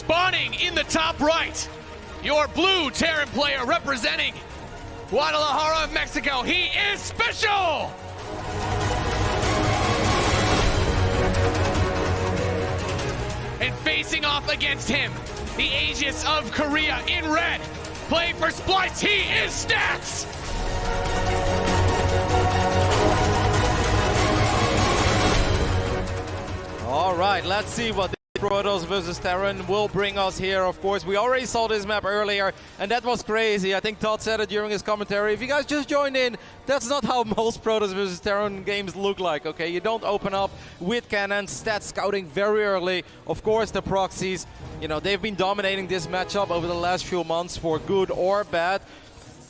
spawning in the top right. Your blue Terran player representing Guadalajara, Mexico. He is SpeCial! And facing off against him, the Aegis of Korea in red. Playing for Splice, he is Stats! All right, let's see what the Protoss versus Terran will bring us here. Of course, we already saw this map earlier, and that was crazy. I think Todd said it during his commentary. If you guys just joined in, that's not how most Protoss versus Terran games look like, okay? You don't open up with cannons, stat scouting very early. Of course, the proxies, you know, they've been dominating this matchup over the last few months for good or bad.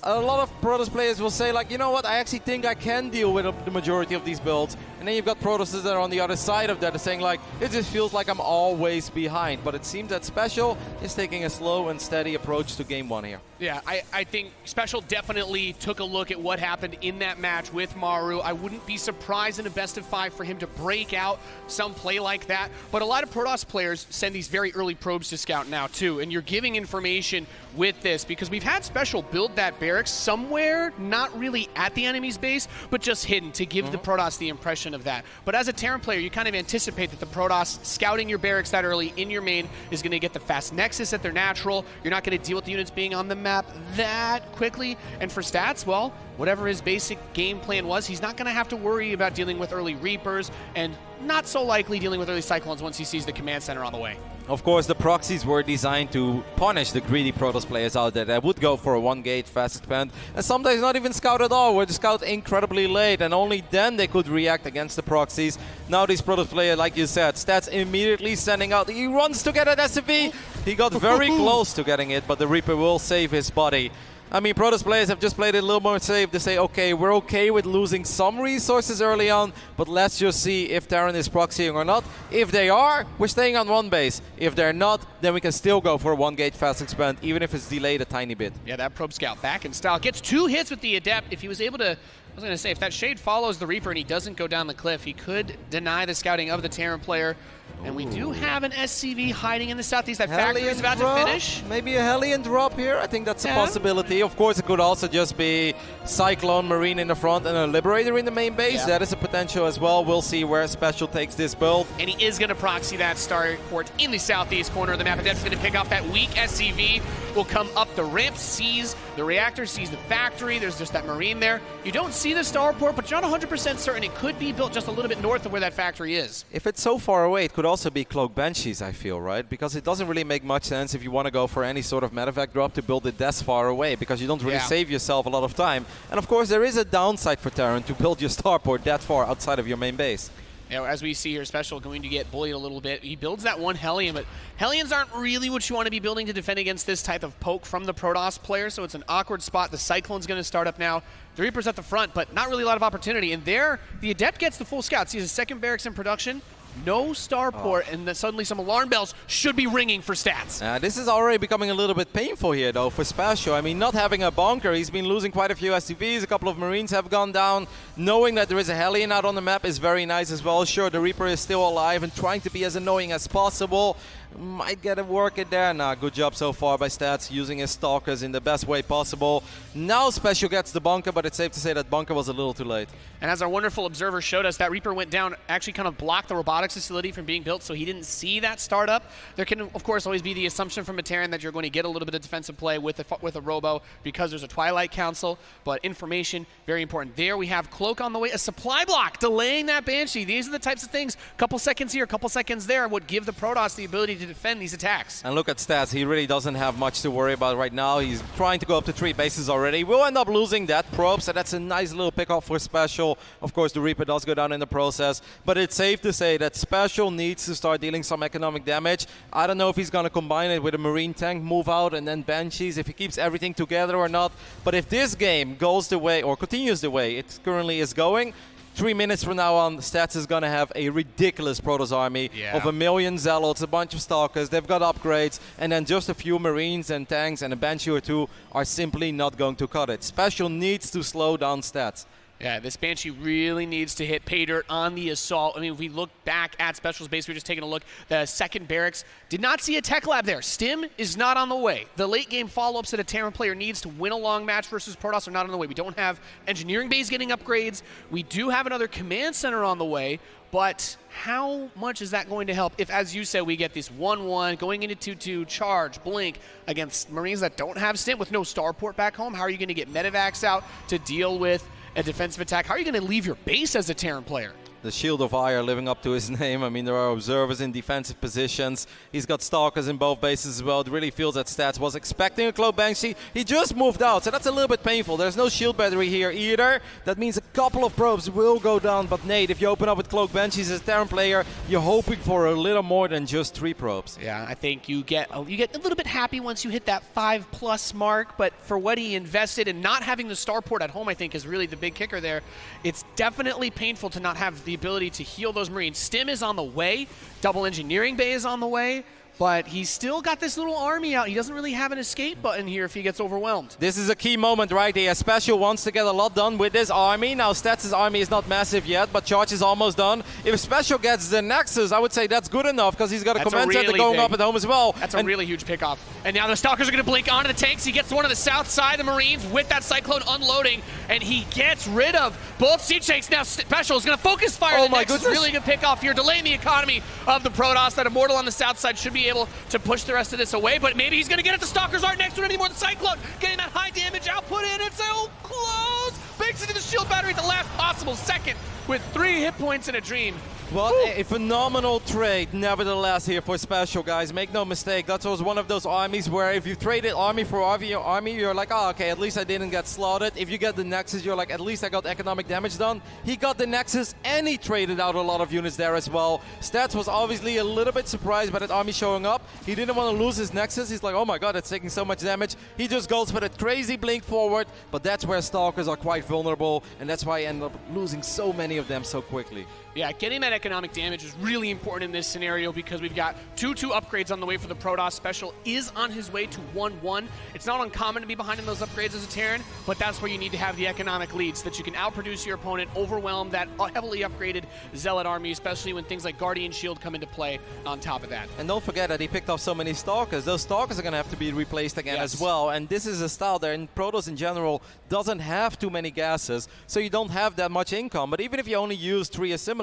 A lot of Protoss players will say, like, you know what, I actually think I can deal with the majority of these builds. And then you've got Protosses that are on the other side of that, saying, like, it just feels like I'm always behind. But it seems that SpeCial is taking a slow and steady approach to game one here. Yeah, I think SpeCial definitely took a look at what happened in that match with Maru. I wouldn't be surprised in a best of 5 for him to break out some play like that. But a lot of Protoss players send these very early probes to scout now, too. And you're giving information with this, because we've had SpeCial build that barracks somewhere, not really at the enemy's base, but just hidden to give the Protoss the impression of that. But as a Terran player, you kind of anticipate that the Protoss scouting your barracks that early in your main is going to get the fast nexus at their natural. You're not going to deal with the units being on the map that quickly. And for Stats, well, whatever his basic game plan was, he's not going to have to worry about dealing with early Reapers, and not so likely dealing with early Cyclones once he sees the command center on the way. Of course, the proxies were designed to punish the greedy Protoss players out there that would go for a one-gate fast expand, and sometimes not even scout at all, would scout incredibly late, and only then they could react against the proxies. Now these Protoss players, like you said, Stats immediately sending out. He runs to get an SCV. He got very close to getting it, but the Reaper will save his body. I mean, Protoss players have just played it a little more safe to say, okay, we're okay with losing some resources early on, but let's just see if Terran is proxying or not. If they are, we're staying on one base. If they're not, then we can still go for a one-gate fast expand, even if it's delayed a tiny bit. Yeah, that probe scout back in style. Gets 2 hits with the Adept. If he was able to, I was going to say, if that Shade follows the Reaper and he doesn't go down the cliff, he could deny the scouting of the Terran player. And we do have an SCV hiding in the southeast. That factory is about to finish. Maybe a Hellion drop here. I think that's a possibility. Of course, it could also just be Cyclone Marine in the front and a Liberator in the main base. Yeah. That is a potential as well. We'll see where SpeCial takes this build. And he is going to proxy that starport in the southeast corner of the map. And that's going to pick up that weak SCV. Will come up the ramp, sees the reactor, sees the factory. There's just that Marine there. You don't see the starport, but you're not 100% certain it could be built just a little bit north of where that factory is. If it's so far away, it could also be Cloak Banshees, I feel, right? Because it doesn't really make much sense if you want to go for any sort of medevac drop to build it this far away, because you don't really save yourself a lot of time. And of course, there is a downside for Terran to build your starport that far outside of your main base. Yeah, as we see here, SpeCial going to get bullied a little bit. He builds that one Hellion, but Hellions aren't really what you want to be building to defend against this type of poke from the Protoss player, so it's an awkward spot. The Cyclone's going to start up now. The Reaper's at the front, but not really a lot of opportunity. And there, the Adept gets the full scout. Sees a second barracks in production. No starport, and then suddenly some alarm bells should be ringing for Stats. This is already becoming a little bit painful here, though, for SpeCial. I mean, not having a bunker, he's been losing quite a few SCVs, a couple of Marines have gone down. Knowing that there is a Hellion out on the map is very nice as well. Sure, the Reaper is still alive and trying to be as annoying as possible. Might get a work in there. Nah, good job so far by Stats, using his Stalkers in the best way possible. Now SpeCial gets the bunker, but it's safe to say that bunker was a little too late. And as our wonderful observer showed us, that Reaper went down, actually kind of blocked the robotics facility from being built, so he didn't see that startup. There can, of course, always be the assumption from a Terran that you're going to get a little bit of defensive play with a Robo because there's a Twilight Council, but information, very important. There we have Cloak on the way, a supply block, delaying that Banshee. These are the types of things, a couple seconds here, a couple seconds there, would give the Protoss the ability to defend these attacks. And look at Stats, he really doesn't have much to worry about right now. He's trying to go up to 3 bases already. We'll end up losing that probe, so that's a nice little pickup for SpeCial. Of course, the Reaper does go down in the process, but it's safe to say that SpeCial needs to start dealing some economic damage. I don't know if he's going to combine it with a Marine tank move out and then Banshees, if he keeps everything together or not. But if this game goes the way, or continues the way it currently is going, 3 minutes from now on, Stats is going to have a ridiculous Protoss army of 1 million Zealots, a bunch of Stalkers, they've got upgrades, and then just a few Marines and tanks and a Banshee or 2 are simply not going to cut it. SpeCial needs to slow down Stats. Yeah, this Banshee really needs to hit pay dirt on the assault. I mean, if we look back at Special's base, we were just taking a look. The second barracks did not see a tech lab there. Stim is not on the way. The late game follow-ups that a Terran player needs to win a long match versus Protoss are not on the way. We don't have engineering bays getting upgrades. We do have another command center on the way, but how much is that going to help if, as you said, we get this 1-1 going into 2-2 charge, blink against Marines that don't have Stim with no starport back home? How are you going to get medevacs out to deal with a defensive attack? How are you going to leave your base as a Terran player? The Shield of Fire living up to his name. I mean, there are observers in defensive positions. He's got Stalkers in both bases as well. It really feels that Stats was expecting a Cloak Banshee. He just moved out, so that's a little bit painful. There's no shield battery here either. That means a couple of probes will go down. But Nate, if you open up with Cloak Banshees as a Terran player, you're hoping for a little more than just 3 probes. Yeah, I think you get a little bit happy once you hit that 5+ mark, but for what he invested in not having the starport at home, I think is really the big kicker there. It's definitely painful to not have the ability to heal those Marines. Stim is on the way, double engineering bay is on the way, but he's still got this little army out. He doesn't really have an escape button here if he gets overwhelmed. This is a key moment right here. SpeCial wants to get a lot done with this army. Now, Stats' army is not massive yet, but Charge is almost done. If SpeCial gets the Nexus, I would say that's good enough because he's got a command center going up at home as well. That's a really huge pickoff. And now the Stalkers are going to blink onto the tanks. He gets one on the south side of the Marines with that Cyclone unloading, and he gets rid of both siege tanks. Now SpeCial is going to focus fire. Oh the my Nexus. goodness. Really good pickoff here, delaying the economy of the Protoss. That Immortal on the south side should be able to push the rest of this away, but maybe he's going to get it. The Stalkers aren't next to it anymore. The Cyclone getting that high damage output in. It's so close. Makes it to the shield battery at the last possible second with 3 hit points in a dream. Well, a phenomenal trade, nevertheless, here for SpeCial, guys. Make no mistake, that was one of those armies where if you traded army for army, you're like, oh, okay, at least I didn't get slaughtered. If you get the Nexus, you're like, at least I got economic damage done. He got the Nexus, and he traded out a lot of units there as well. Stats was obviously a little bit surprised by that army showing up. He didn't want to lose his Nexus. He's like, oh my god, it's taking so much damage. He just goes for that crazy blink forward, but that's where Stalkers are quite vulnerable, and that's why I end up losing so many of them so quickly. Yeah, getting that economic damage is really important in this scenario because we've got 2-2 upgrades on the way for the Protoss. SpeCial is on his way to 1-1. It's not uncommon to be behind in those upgrades as a Terran, but that's where you need to have the economic lead so that you can outproduce your opponent, overwhelm that heavily upgraded Zealot army, especially when things like Guardian Shield come into play on top of that. And don't forget that he picked off so many Stalkers. Those Stalkers are going to have to be replaced again as well. And this is a style there, and Protoss in general doesn't have too many gases, so you don't have that much income. But even if you only use 3 assimilators,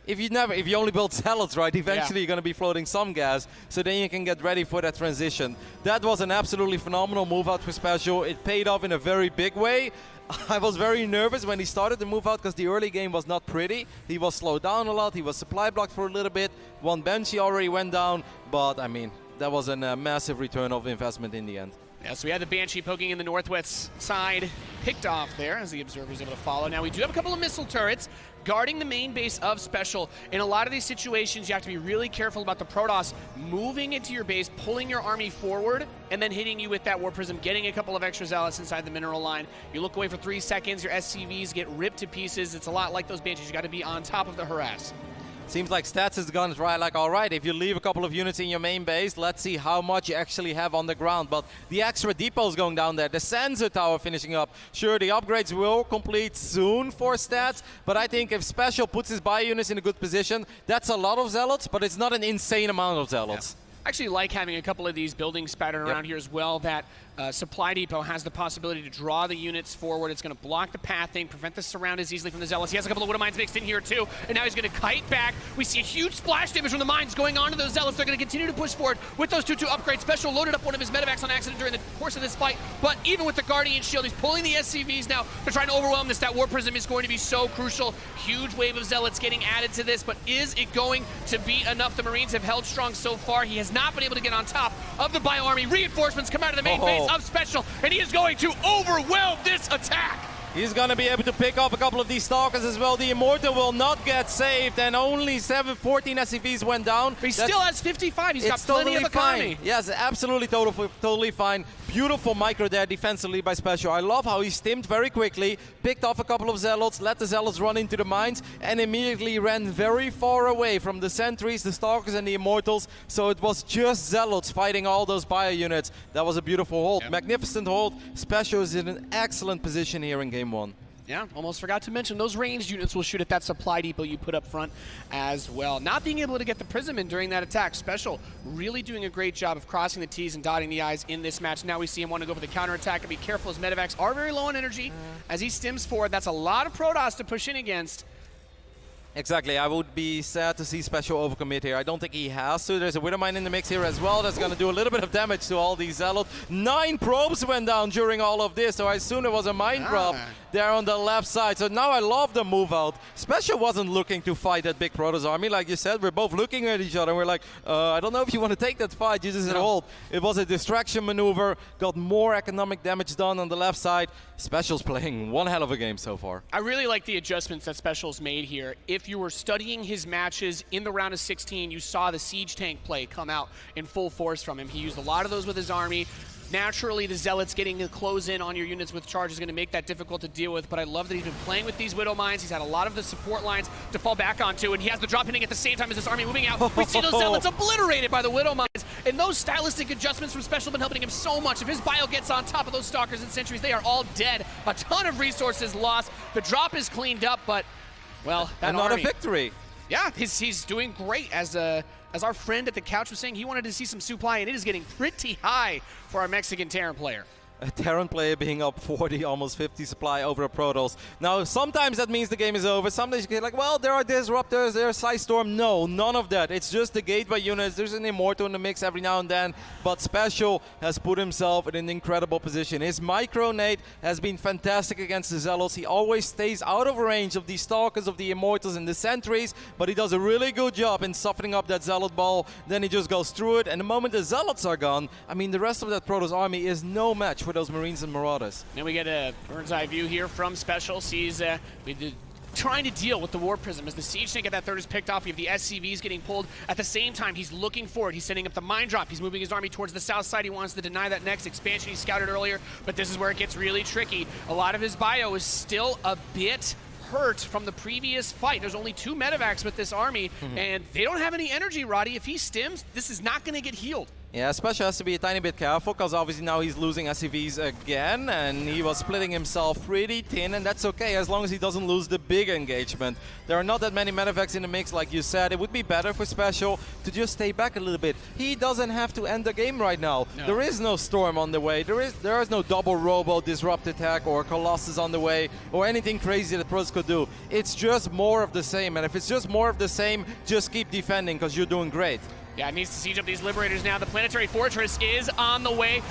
if you only build Zealots, right, eventually you're going to be floating some gas, so then you can get ready for that transition. That was an absolutely phenomenal move out for SpeCial. It paid off in a very big way. I was very nervous when he started the move out because the early game was not pretty. He was slowed down a lot, he was supply blocked for a little bit. 1 Banshee already went down, but I mean, that was a massive return of investment in the end. Yeah, so we had the Banshee poking in the northwest side, picked off there as the observer's able to follow. Now we do have a couple of missile turrets guarding the main base of SpeCial. In a lot of these situations, you have to be really careful about the Protoss moving into your base, pulling your army forward, and then hitting you with that War Prism, getting a couple of extra Zealots inside the mineral line. You look away for 3 seconds, your SCVs get ripped to pieces. It's a lot like those Banshees. You got to be on top of the harass. Seems like Stats has gone right, like, all right, if you leave a couple of units in your main base, let's see how much you actually have on the ground. But the extra depots going down there, the sensor tower finishing up. Sure, the upgrades will complete soon for Stats, but I think if SpeCial puts his bio units in a good position, that's a lot of Zealots, but it's not an insane amount of Zealots. Yeah. I actually like having a couple of these buildings spattered around here as well. That supply depot has the possibility to draw the units forward. It's going to block the pathing, prevent the surround as easily from the Zealots. He has a couple of Wood Mines mixed in here too, and now he's going to kite back. We see a huge splash damage from the mines going on to those Zealots. They're going to continue to push forward with those 2-2 upgrades. SpeCial loaded up one of his medevacs on accident during the course of this fight, but even with the Guardian Shield, he's pulling the SCVs now. They're trying to overwhelm this. That War Prism is going to be so crucial. Huge wave of Zealots getting added to this, but is it going to be enough? The Marines have held strong so far. He has not been able to get on top of the bio army. Reinforcements come out of the main base of SpeCial, and he is going to overwhelm this attack. He's going to be able to pick off a couple of these Stalkers as well. The Immortal will not get saved, and only 14 SCVs went down. But he still has 55. He's got plenty of economy. Fine. Yes, absolutely, totally fine. Beautiful micro there defensively by SpeCial. I love how he stimmed very quickly, picked off a couple of Zealots, let the Zealots run into the mines, and immediately ran very far away from the sentries, the Stalkers, and the Immortals. So it was just Zealots fighting all those bio units. That was a beautiful hold. Yep. Magnificent hold. SpeCial is in an excellent position here in Game 1. Yeah, almost forgot to mention those ranged units will shoot at that supply depot you put up front as well. Not being able to get the Prism in during that attack. SpeCial really doing a great job of crossing the T's and dotting the I's in this match. Now we see him want to go for the counterattack and be careful as medevacs are very low on energy as he stims forward. That's a lot of Protoss to push in against. Exactly, I would be sad to see SpeCial overcommit here. I don't think he has to. There's a Widowmine in the mix here as well. That's going to do a little bit of damage to all these Zealots. 9 probes went down during all of this, so I assume it was a mine drop there on the left side. So now I love the move out. SpeCial wasn't looking to fight that big Protoss army. Like you said, we're both looking at each other and we're like, I don't know if you want to take that fight. You just hold. It was a distraction maneuver. Got more economic damage done on the left side. SpeCial's playing one hell of a game so far. I really like the adjustments that SpeCial's made here. If you were studying his matches in the round of 16, you saw the siege tank play come out in full force from him. He used a lot of those with his army. Naturally, the Zealots getting to close in on your units with charge is going to make that difficult to deal with, but I love that he's been playing with these Widow Mines. He's had a lot of the support lines to fall back onto, and he has the drop hitting at the same time as his army moving out. We see those Zealots obliterated by the Widow Mines, and those stylistic adjustments from SpeCial have been helping him so much. If his bio gets on top of those Stalkers and Sentries, they are all dead. A ton of resources lost. The drop is cleaned up, but, well, that not army, a victory. Yeah, he's doing great. As our friend at the couch was saying, he wanted to see some supply, and it is getting pretty high for our Mexican Terran player. A Terran player being up 40, almost 50 supply over a Protoss. Now, sometimes that means the game is over. Sometimes you get like, well, there are Disruptors, there's Side Storm. No, none of that. It's just the gateway units. There's an Immortal in the mix every now and then. But SpeCial has put himself in an incredible position. His micro-nade has been fantastic against the Zealots. He always stays out of range of the Stalkers, of the Immortals, and the Sentries. But he does a really good job in softening up that Zealot ball. Then he just goes through it. And the moment the Zealots are gone, I mean, the rest of that Protoss army is no match for those Marines and Marauders. Then we get a bird's eye view here from SpeCial. Sees trying to deal with the War Prism as the siege tank at that third is picked off. You have the SCVs getting pulled. At the same time, he's looking forward. He's setting up the mine drop. He's moving his army towards the south side. He wants to deny that next expansion he scouted earlier, but this is where it gets really tricky. A lot of his bio is still a bit hurt from the previous fight. There's only 2 medevacs with this army, and they don't have any energy, Roddy. If he stims, this is not going to get healed. Yeah, SpeCial has to be a tiny bit careful because obviously now he's losing SCVs again, and he was splitting himself pretty thin, and that's okay as long as he doesn't lose the big engagement. There are not that many medevacs in the mix, like you said. It would be better for SpeCial to just stay back a little bit. He doesn't have to end the game right now. No. There is no Storm on the way. There is no double Robo Disrupt attack or Colossus on the way or anything crazy that Pros could do. It's just more of the same, and if it's just more of the same, just keep defending because you're doing great. Yeah, it needs to siege up these Liberators now. The Planetary Fortress is on the way.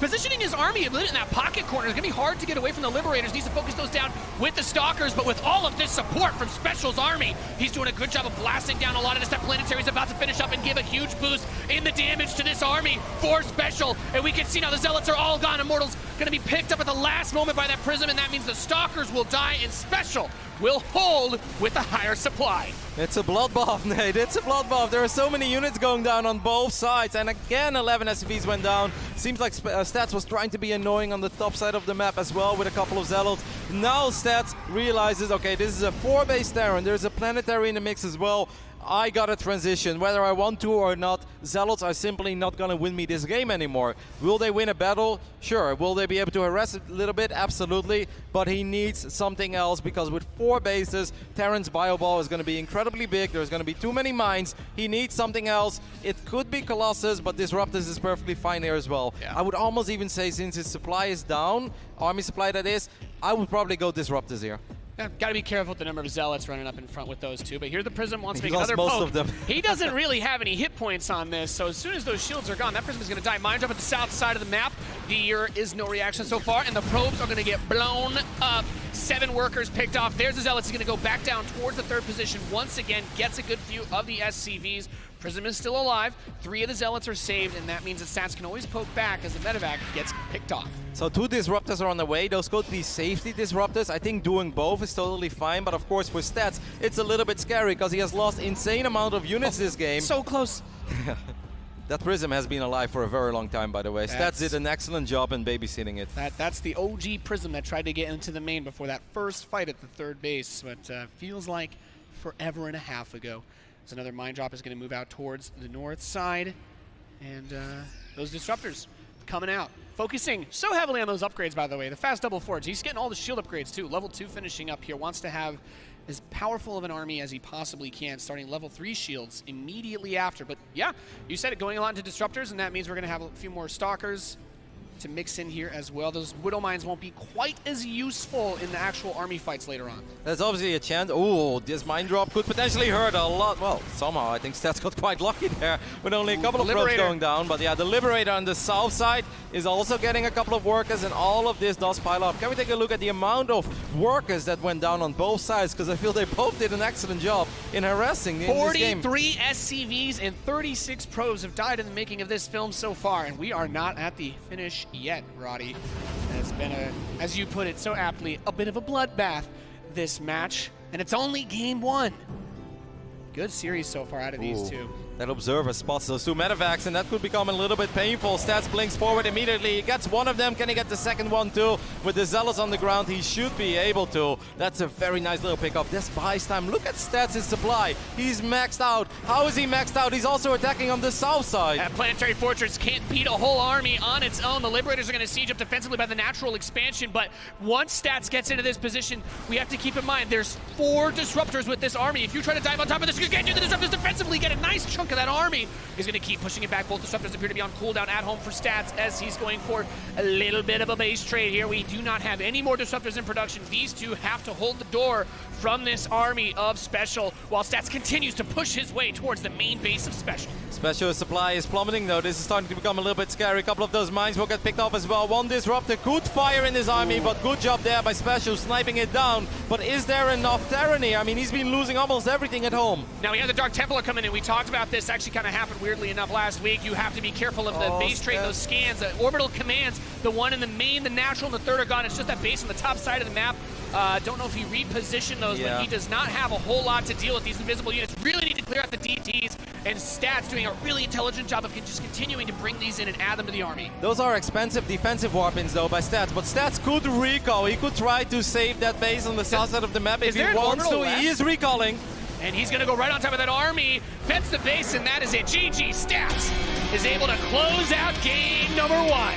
Positioning his army in that pocket corner is going to be hard to get away from the Liberators. Needs to focus those down with the Stalkers, but with all of this support from SpeCial's army, he's doing a good job of blasting down a lot of this. That Planetary is about to finish up and give a huge boost in the damage to this army for SpeCial. And we can see now the Zealots are all gone. Immortals going to be picked up at the last moment by that Prism, and that means the Stalkers will die, and SpeCial will hold with a higher supply. It's a bloodbath, Nate. It's a bloodbath. There are so many units going down on both sides. And again, 11 SCVs went down. Seems like Stats was trying to be annoying on the top side of the map as well with a couple of Zealots. Now Stats realizes, okay, this is a 4-base Terran. There's a Planetary in the mix as well. I gotta transition, whether I want to or not. Zealots are simply not gonna win me this game anymore. Will they win a battle? Sure. Will they be able to harass it a little bit? Absolutely. But he needs something else because with 4 bases, Terran's bio ball is gonna be incredibly big. There's gonna be too many mines. He needs something else. It could be Colossus, but Disruptors is perfectly fine here as well. Yeah. I would almost even say since his supply is down, army supply that is, I would probably go Disruptors here. Yeah, got to be careful with the number of Zealots running up in front with those 2. But here the Prism wants to make another most poke. Of them. He doesn't really have any hit points on this, so as soon as those shields are gone, that Prism is going to die. Mine drop at the south side of the map. There is no reaction so far, and the probes are going to get blown up. 7 workers picked off. There's the Zealots. He's going to go back down towards the 3rd position once again. Gets a good view of the SCVs. Prism is still alive. 3 of the Zealots are saved, and that means that Stats can always poke back as the medevac gets picked off. So 2 Disruptors are on the way. Those could be safety Disruptors. I think doing both is totally fine, but of course for Stats, it's a little bit scary because he has lost insane amount of units this game. So close. That Prism has been alive for a very long time, by the way. Stats did an excellent job in babysitting it. That's the OG Prism that tried to get into the main before that first fight at the 3rd base, but feels like forever and a half ago. As another mine drop is going to move out towards the north side, and those Disruptors coming out. focusing so heavily on those upgrades, by the way. The fast double forge, he's getting all the shield upgrades too. Level 2 finishing up here, wants to have as powerful of an army as he possibly can, starting level 3 shields immediately after. But yeah, you said it, going a lot into disruptors, and that means we're going to have a few more stalkers to mix in here as well. Those Widow Mines won't be quite as useful in the actual army fights later on. There's obviously a chance. Oh, this mine drop could potentially hurt a lot. Well, somehow I think Stats got quite lucky there with only a couple of probes going down. But yeah, the Liberator on the south side is also getting a couple of workers, and all of this does pile up. Can we take a look at the amount of workers that went down on both sides? Because I feel they both did an excellent job in harassing in this game. 43 SCVs and 36 probes have died in the making of this film so far, and we are not at the finish yet, Roddy. It's been as you put it so aptly, a bit of a bloodbath this match, and it's only game 1. Good series so far out of these two. That Observer spots those two medevacs, and that could become a little bit painful. Stats blinks forward immediately. He gets one of them. Can he get the second one too? With the Zealots on the ground, he should be able to. That's a very nice little pickup. This buys time. Look at Stats' supply. He's maxed out. How is he maxed out? He's also attacking on the south side. That Planetary Fortress can't beat a whole army on its own. The Liberators are going to siege up defensively by the natural expansion, but once Stats gets into this position, we have to keep in mind there's 4 Disruptors with this army. If you try to dive on top of this, you can't do the Disruptors defensively. Get a nice chunk of that army. He's going to keep pushing it back. Both Disruptors appear to be on cooldown at home for Stats as he's going for a little bit of a base trade here. We do not have any more Disruptors in production. These two have to hold the door from this army of SpeCial while Stats continues to push his way towards the main base of SpeCial. SpeCial supply is plummeting though. This is starting to become a little bit scary. A couple of those mines will get picked off as well. One Disruptor could fire in his army, but good job there by SpeCial sniping it down. But is there enough tyranny? I mean, he's been losing almost everything at home. Now we have the Dark Templar coming in. We talked about this, actually kind of happened weirdly enough last week. You have to be careful of the base trade, those scans, the orbital commands. The one in the main, the natural, and the third are gone. It's just that base on the top side of the map. Don't know if he repositioned those, but he does not have a whole lot to deal with. These invisible units really need to clear out the DTs, and Stats doing a really intelligent job of just continuing to bring these in and add them to the army. Those are expensive defensive warpins though by Stats, but Stats could recall. He could try to save that base on the south side of the map if he wants to. He is recalling. And he's going to go right on top of that army, vets the base, and that is it. GG Stats is able to close out game number 1.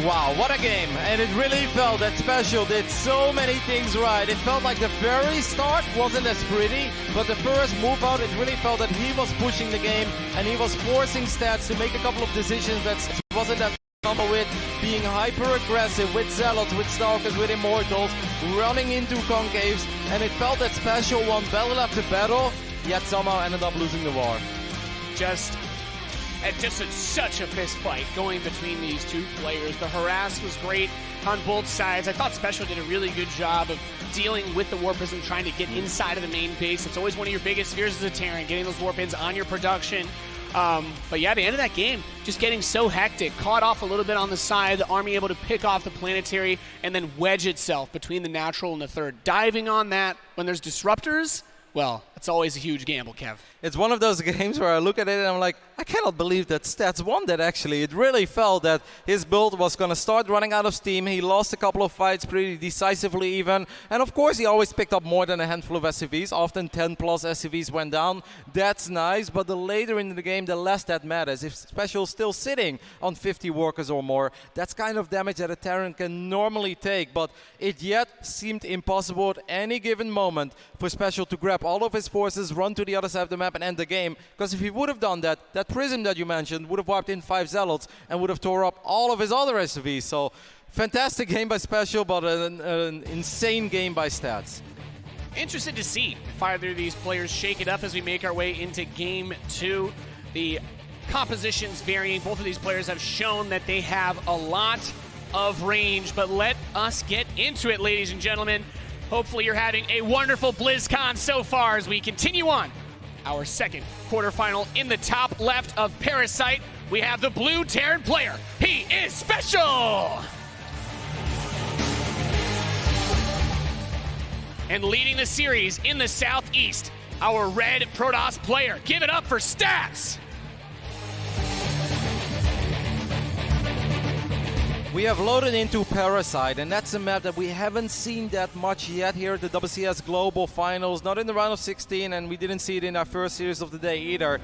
Wow, what a game. And it really felt that SpeCial did so many things right. It felt like the very start wasn't as pretty, but the first move out, it really felt that he was pushing the game and he was forcing Stats to make a couple of decisions that wasn't that comfortable with, being hyper-aggressive with Zealots, with Stalkers, with Immortals, running into concaves, and it felt that SpeCial won battle after battle, yet somehow ended up losing the war. Just such a fist fight going between these two players. The harass was great on both sides. I thought SpeCial did a really good job of dealing with the Warp Prism, trying to get inside of the main base. It's always one of your biggest fears as a Terran, getting those Warp Ins on your production. But yeah, the end of that game, just getting so hectic, caught off a little bit on the side, the army able to pick off the planetary and then wedge itself between the natural and the third. Diving on that when there's disruptors, well, it's always a huge gamble, Kev. It's one of those games where I look at it and I'm like, I cannot believe that Stats won that actually. It really felt that his build was going to start running out of steam. He lost a couple of fights pretty decisively even. And of course he always picked up more than a handful of SCVs. Often 10 plus SCVs went down. That's nice, but the later in the game, the less that matters. If SpeCial's still sitting on 50 workers or more, that's kind of damage that a Terran can normally take. But it yet seemed impossible at any given moment for SpeCial to grab all of his forces, run to the other side of the map and end the game. Because if he would have done that, that prism that you mentioned would have wiped in 5 Zealots and would have tore up all of his other SCVs. So fantastic game by SpeCial, but an insane game by Stats. Interested to see if either of these players shake it up as we make our way into game 2. The compositions varying. Both of these players have shown that they have a lot of range, but let us get into it, ladies and gentlemen. Hopefully you're having a wonderful BlizzCon so far as we continue on our second quarterfinal. In the top left of Parasite, we have the blue Terran player. He is SpeCial! And leading the series in the southeast, our red Protoss player. Give it up for Stats! We have loaded into Parasite, and that's a map that we haven't seen that much yet here at the WCS Global Finals, not in the round of 16, and we didn't see it in our first series of the day either.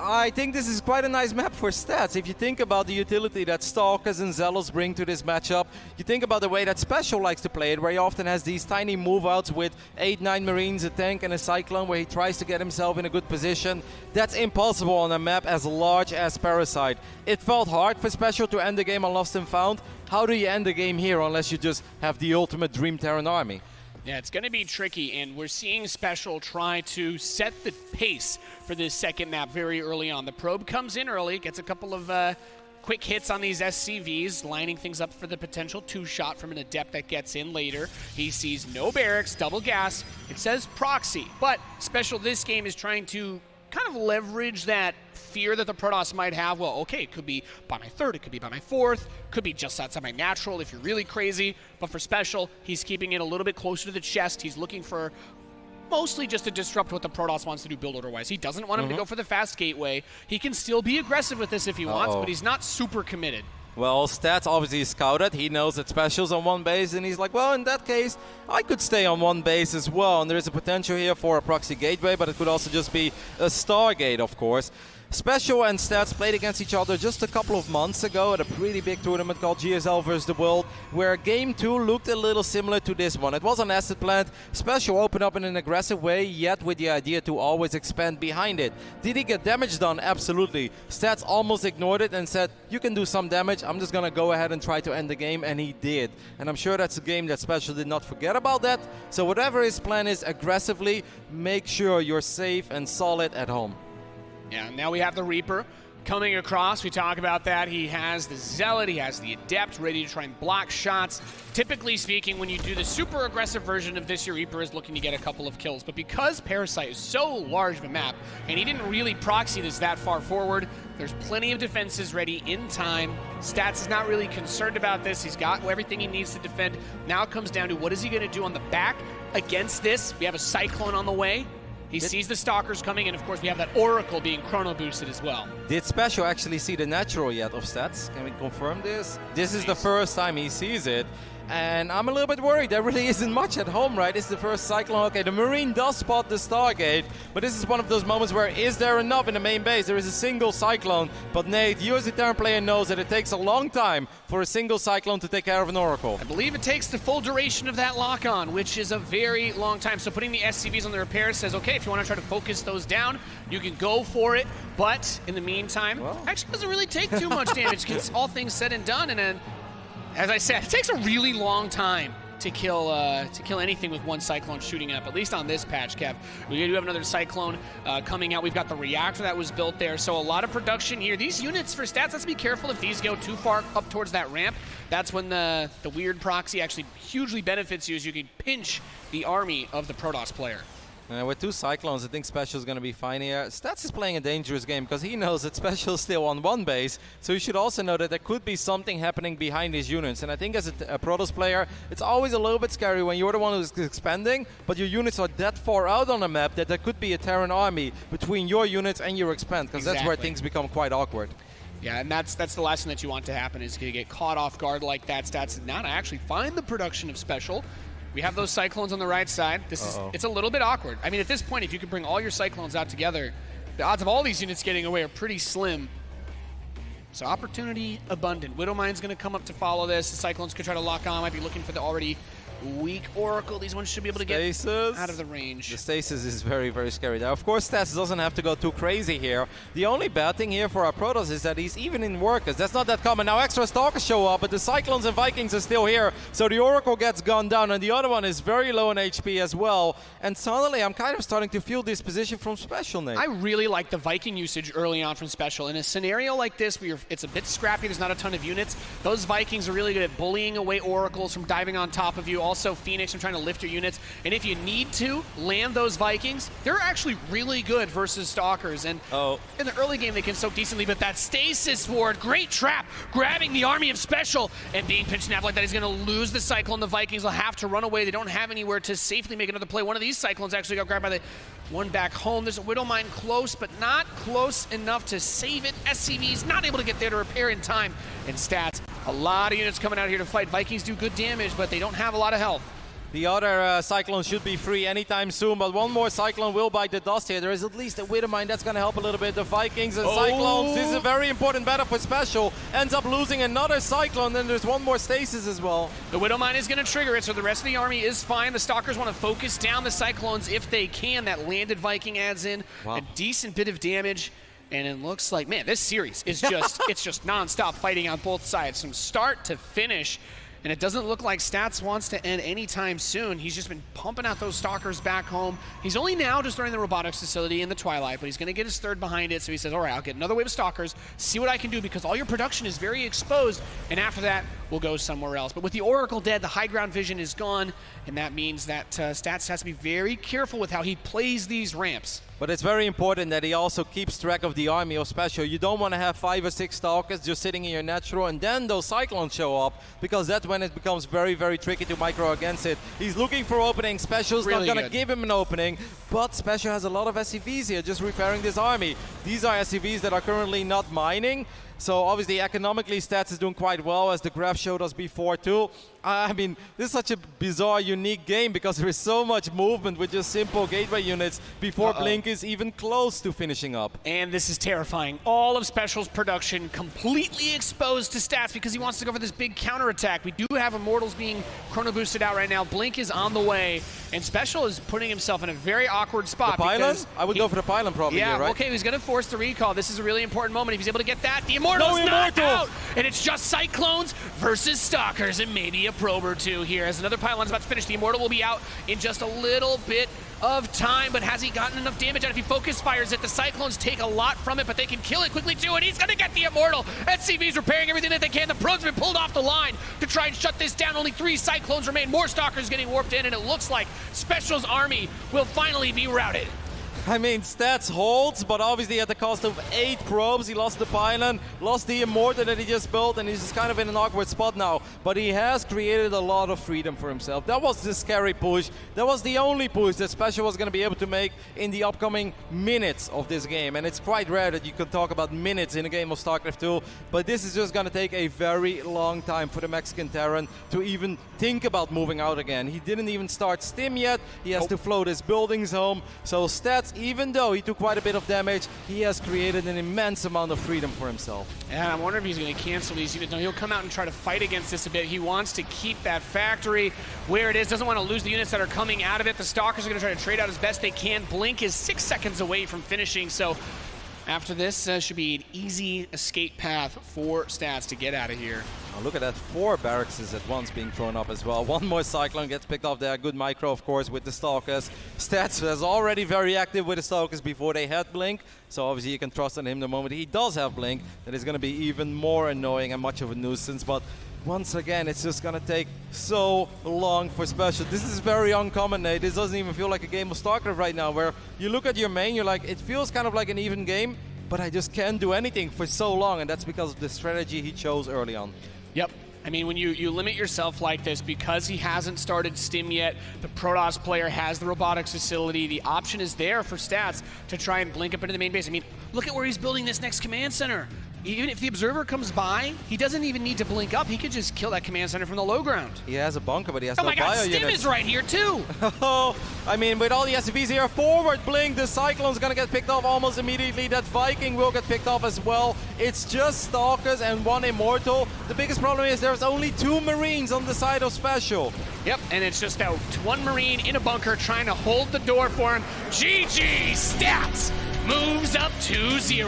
I think this is quite a nice map for stats. If you think about the utility that Stalkers and Zealots bring to this matchup, you think about the way that SpeCial likes to play it, where he often has these tiny move-outs with 8-9 Marines, a tank and a Cyclone, where he tries to get himself in a good position. That's impossible on a map as large as Parasite. It felt hard for SpeCial to end the game on Lost and Found. How do you end the game here unless you just have the ultimate Dream Terran army? Yeah, it's going to be tricky, and we're seeing SpeCial try to set the pace for this second map very early on. The probe comes in early, gets a couple of quick hits on these SCVs, lining things up for the potential two-shot from an Adept that gets in later. He sees no barracks, double gas. It says proxy, but SpeCial this game is trying to kind of leverage that fear that the Protoss might have. Well, okay, it could be by my third, it could be by my fourth, could be just outside my natural if you're really crazy. But for SpeCial, he's keeping it a little bit closer to the chest. He's looking for mostly just to disrupt what the Protoss wants to do build order-wise. He doesn't want him to go for the fast gateway. He can still be aggressive with this if he wants, but he's not super committed. Well, Stats obviously scouted. He knows that SpeCial's on one base, and he's like, well, in that case, I could stay on one base as well. And there is a potential here for a proxy gateway, but it could also just be a Stargate, of course. SpeCial and Stats played against each other just a couple of months ago at a pretty big tournament called GSL vs. the World, where Game 2 looked a little similar to this one. It was on Acid Plant. SpeCial opened up in an aggressive way, yet with the idea to always expand behind it. Did he get damage done? Absolutely. Stats almost ignored it and said, you can do some damage, I'm just gonna go ahead and try to end the game, and he did. And I'm sure that's a game that SpeCial did not forget about that. So whatever his plan is, aggressively, make sure you're safe and solid at home. Yeah, now we have the Reaper coming across. We talk about that. He has the Zealot, he has the Adept ready to try and block shots. Typically speaking, when you do the super aggressive version of this, your Reaper is looking to get a couple of kills. But because Parasite is so large of a map, and he didn't really proxy this that far forward, there's plenty of defenses ready in time. Stats is not really concerned about this. He's got everything he needs to defend. Now it comes down to what is he going to do on the back against this. We have a Cyclone on the way. He sees the Stalkers coming, and of course we have that Oracle being chrono boosted as well. Did SpeCial actually see the natural yet of Stats? Can we confirm this? This is the first time he sees it. And I'm a little bit worried. There really isn't much at home, right? It's the first Cyclone. Okay, the Marine does spot the Stargate, but this is one of those moments where is there enough in the main base? There is a single Cyclone, but Nate, you as a Terran player knows that it takes a long time for a single Cyclone to take care of an Oracle. I believe it takes the full duration of that lock-on, which is a very long time. So putting the SCVs on the repair says, okay, if you want to try to focus those down, you can go for it. But in the meantime, actually doesn't really take too much damage, because all things said and done, and then as I said, it takes a really long time to kill anything with one Cyclone shooting up, at least on this patch, Kev. We do have another Cyclone coming out. We've got the reactor that was built there, so a lot of production here. These units for Stats, let's be careful if these go too far up towards that ramp. That's when the weird proxy actually hugely benefits you, as you can pinch the army of the Protoss player. With two Cyclones, I think SpeCial is going to be fine here. Stats is playing a dangerous game because he knows that SpeCial is still on one base, so you should also know that there could be something happening behind these units. And I think as a Protoss player, it's always a little bit scary when you're the one who's expanding, but your units are that far out on the map that there could be a Terran army between your units and your expand, because that's where things become quite awkward. Yeah, and that's the last thing that you want to happen, is to get caught off guard like that. Stats is now to actually find the production of SpeCial. We have those Cyclones on the right side. It's a little bit awkward. I mean, at this point, if you can bring all your Cyclones out together, the odds of all these units getting away are pretty slim. So opportunity abundant. Widowmine's going to come up to follow this. The Cyclones could try to lock on. Might be looking for the already weak Oracle. These ones should be able to get out of the range. The stasis is very, very scary. Now, of course, Stats doesn't have to go too crazy here. The only bad thing here for our Protoss is that he's even in workers. That's not that common. Now, extra Stalkers show up, but the Cyclones and Vikings are still here. So the Oracle gets gunned down, and the other one is very low in HP as well. And suddenly, I'm kind of starting to feel this position from SpeCial, Nate. I really like the Viking usage early on from SpeCial. In a scenario like this, where it's a bit scrappy, there's not a ton of units, those Vikings are really good at bullying away Oracles from diving on top of you. Also, Phoenix from trying to lift your units. And if you need to land those Vikings, they're actually really good versus Stalkers. And in the early game, they can soak decently, but that Stasis Ward, great trap, grabbing the army of SpeCial and being pinched in half like that. He's going to lose the Cyclone. The Vikings will have to run away. They don't have anywhere to safely make another play. One of these Cyclones actually got grabbed by the one back home. There's a Widowmine close, but not close enough to save it. SCV's not able to get there to repair in time. And Stats, a lot of units coming out here to fight. Vikings do good damage, but they don't have a lot of health. The other Cyclone should be free anytime soon, but one more Cyclone will bite the dust here. There is at least a Widow Mine that's going to help a little bit. The Vikings and Cyclones, this is a very important battle for SpeCial. Ends up losing another Cyclone, then there's one more Stasis as well. The Widow Mine is going to trigger it, so the rest of the army is fine. The Stalkers want to focus down the Cyclones if they can. That landed Viking adds in a decent bit of damage. And it looks like, man, this series is just, it's just non-stop fighting on both sides from start to finish. And it doesn't look like Stats wants to end anytime soon. He's just been pumping out those Stalkers back home. He's only now just running the robotics facility in the Twilight, but he's going to get his third behind it. So he says, all right, I'll get another wave of Stalkers, see what I can do, because all your production is very exposed. And after that, we'll go somewhere else. But with the Oracle dead, the high ground vision is gone. And that means that Stats has to be very careful with how he plays these ramps. But it's very important that he also keeps track of the army of SpeCial. You don't want to have 5 or 6 Stalkers just sitting in your natural and then those Cyclones show up, because that's when it becomes very, very tricky to micro against it. He's looking for openings. SpeCial's really not going to give him an opening, but SpeCial has a lot of SCVs here just repairing this army. These are SCVs that are currently not mining. So obviously economically Stats is doing quite well, as the graph showed us before too. I mean, this is such a bizarre, unique game because there is so much movement with just simple gateway units before Blink is even close to finishing up. And this is terrifying. All of SpeCial's production completely exposed to Stats because he wants to go for this big counterattack. We do have Immortals being chrono boosted out right now. Blink is on the way, and SpeCial is putting himself in a very awkward spot. The pylon? I would go for the pylon probably here, right? Okay, he's going to force the recall. This is a really important moment. If he's able to get that, the Immortals knocked out! And it's just Cyclones versus Stalkers, and maybe a probe or two here. As another pylon is about to finish, the Immortal will be out in just a little bit of time, but has he gotten enough damage out? If he focus fires it, the Cyclones take a lot from it, but they can kill it quickly too, and he's gonna get the Immortal. SCV's repairing everything that they can. The probe's been pulled off the line to try and shut this down. Only 3 Cyclones remain. More Stalkers getting warped in, and it looks like SpeCial's army will finally be routed. I mean, Stats holds, but obviously at the cost of 8 probes. He lost the pylon, lost the Immortal that he just built, and he's just kind of in an awkward spot now. But he has created a lot of freedom for himself. That was the scary push. That was the only push that SpeCial was going to be able to make in the upcoming minutes of this game. And it's quite rare that you can talk about minutes in a game of Starcraft 2, but this is just going to take a very long time for the Mexican Terran to even think about moving out again. He didn't even start Stim yet. He has to float his buildings home. So Stats, even though he took quite a bit of damage, he has created an immense amount of freedom for himself. Yeah, I wonder if he's going to cancel these units. No, he'll come out and try to fight against this a bit. He wants to keep that factory where it is, doesn't want to lose the units that are coming out of it. The Stalkers are going to try to trade out as best they can. Blink is 6 seconds away from finishing, so after this should be an easy escape path for Stats to get out of here. Oh, look at that, 4 barracks at once being thrown up as well. One more Cyclone gets picked off there. Good micro, of course, with the Stalkers. Stats was already very active with the Stalkers before they had Blink, so obviously you can trust on him the moment he does have Blink. That is going to be even more annoying and much of a nuisance, but once again, it's just going to take so long for SpeCial. This is very uncommon, Nate. This doesn't even feel like a game of StarCraft right now, where you look at your main, you're like, it feels kind of like an even game, but I just can't do anything for so long, and that's because of the strategy he chose early on. Yep. I mean, when you limit yourself like this, because he hasn't started Stim yet, the Protoss player has the robotics facility, the option is there for Stats to try and blink up into the main base. I mean, look at where he's building this next command center. Even if the Observer comes by, he doesn't even need to blink up. He could just kill that command center from the low ground. He has a bunker, but he has no bio units. Oh my god, Stim is right here too! Oh, I mean, with all the SCVs here, forward blink, the Cyclone's gonna get picked off almost immediately. That Viking will get picked off as well. It's just Stalkers and 1 Immortal. The biggest problem is there's only 2 Marines on the side of SpeCial. Yep, and it's just that 1 Marine in a bunker trying to hold the door for him. GG Stats moves up 2-0.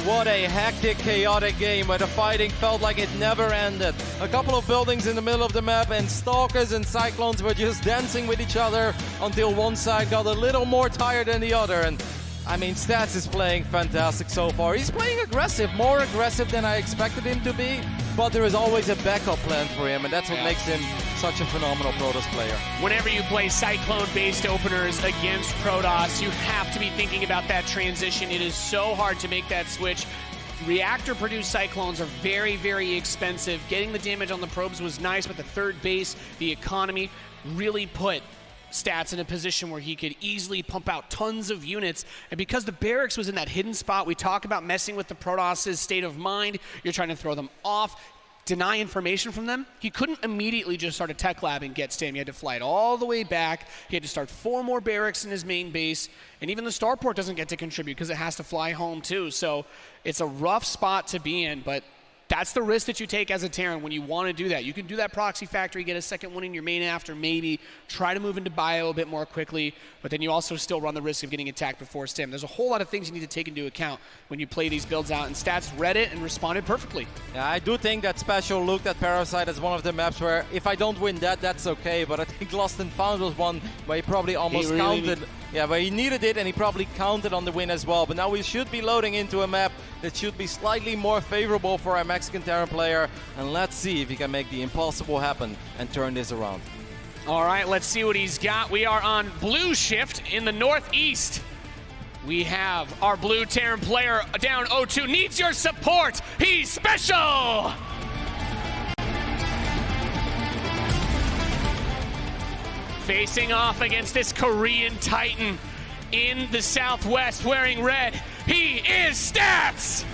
What a hectic, chaotic game where the fighting felt like it never ended. A couple of buildings in the middle of the map, and Stalkers and Cyclones were just dancing with each other until one side got a little more tired than the other. And I mean, Stats is playing fantastic so far. He's playing aggressive, more aggressive than I expected him to be, but there is always a backup plan for him, and that's what makes him such a phenomenal Protoss player. Whenever you play Cyclone-based openers against Protoss, you have to be thinking about that transition. It is so hard to make that switch. Reactor-produced Cyclones are very, very expensive. Getting the damage on the probes was nice, but the third base, the economy, really put Stats in a position where he could easily pump out tons of units. And because the barracks was in that hidden spot, we talk about messing with the Protoss' state of mind. You're trying to throw them off. deny information from them, he couldn't immediately just start a tech lab and get Stim. He had to fly it all the way back. He had to start 4 more barracks in his main base, and even the starport doesn't get to contribute because it has to fly home too. So it's a rough spot to be in, but that's the risk that you take as a Terran when you want to do that. You can do that proxy factory, get a second one in your main after, maybe try to move into bio a bit more quickly, but then you also still run the risk of getting attacked before Stim. There's a whole lot of things you need to take into account when you play these builds out, and Stats read it and responded perfectly. Yeah, I do think that SpeCial looked at Parasite as one of the maps where if I don't win that, that's okay, but I think Lost and Found was one where he probably almost counted. Yeah, but he needed it and he probably counted on the win as well. But now we should be loading into a map that should be slightly more favorable for our Mexican Terran player. And let's see if he can make the impossible happen and turn this around. All right, let's see what he's got. We are on blue shift in the northeast. We have our blue Terran player down 0-2. Needs your support. He's SpeCial! Facing off against this Korean Titan in the southwest wearing red, he is Stats!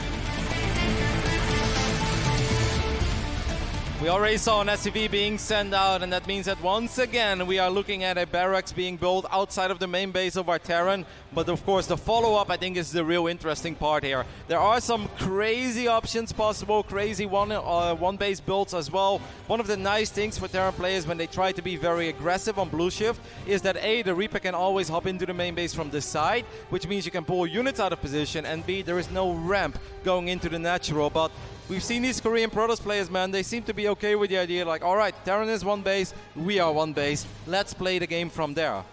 We already saw an SCV being sent out, and that means that once again we are looking at a barracks being built outside of the main base of our Terran. But of course the follow-up I think is the real interesting part here. There are some crazy options possible, crazy one base builds as well. One of the nice things for Terran players when they try to be very aggressive on blue shift is that A, the Reaper can always hop into the main base from this side, which means you can pull units out of position, and B, there is no ramp going into the natural. But we've seen these Korean Protoss players, man, they seem to be okay with the idea, like, all right, Terran is one base, we are one base, let's play the game from there.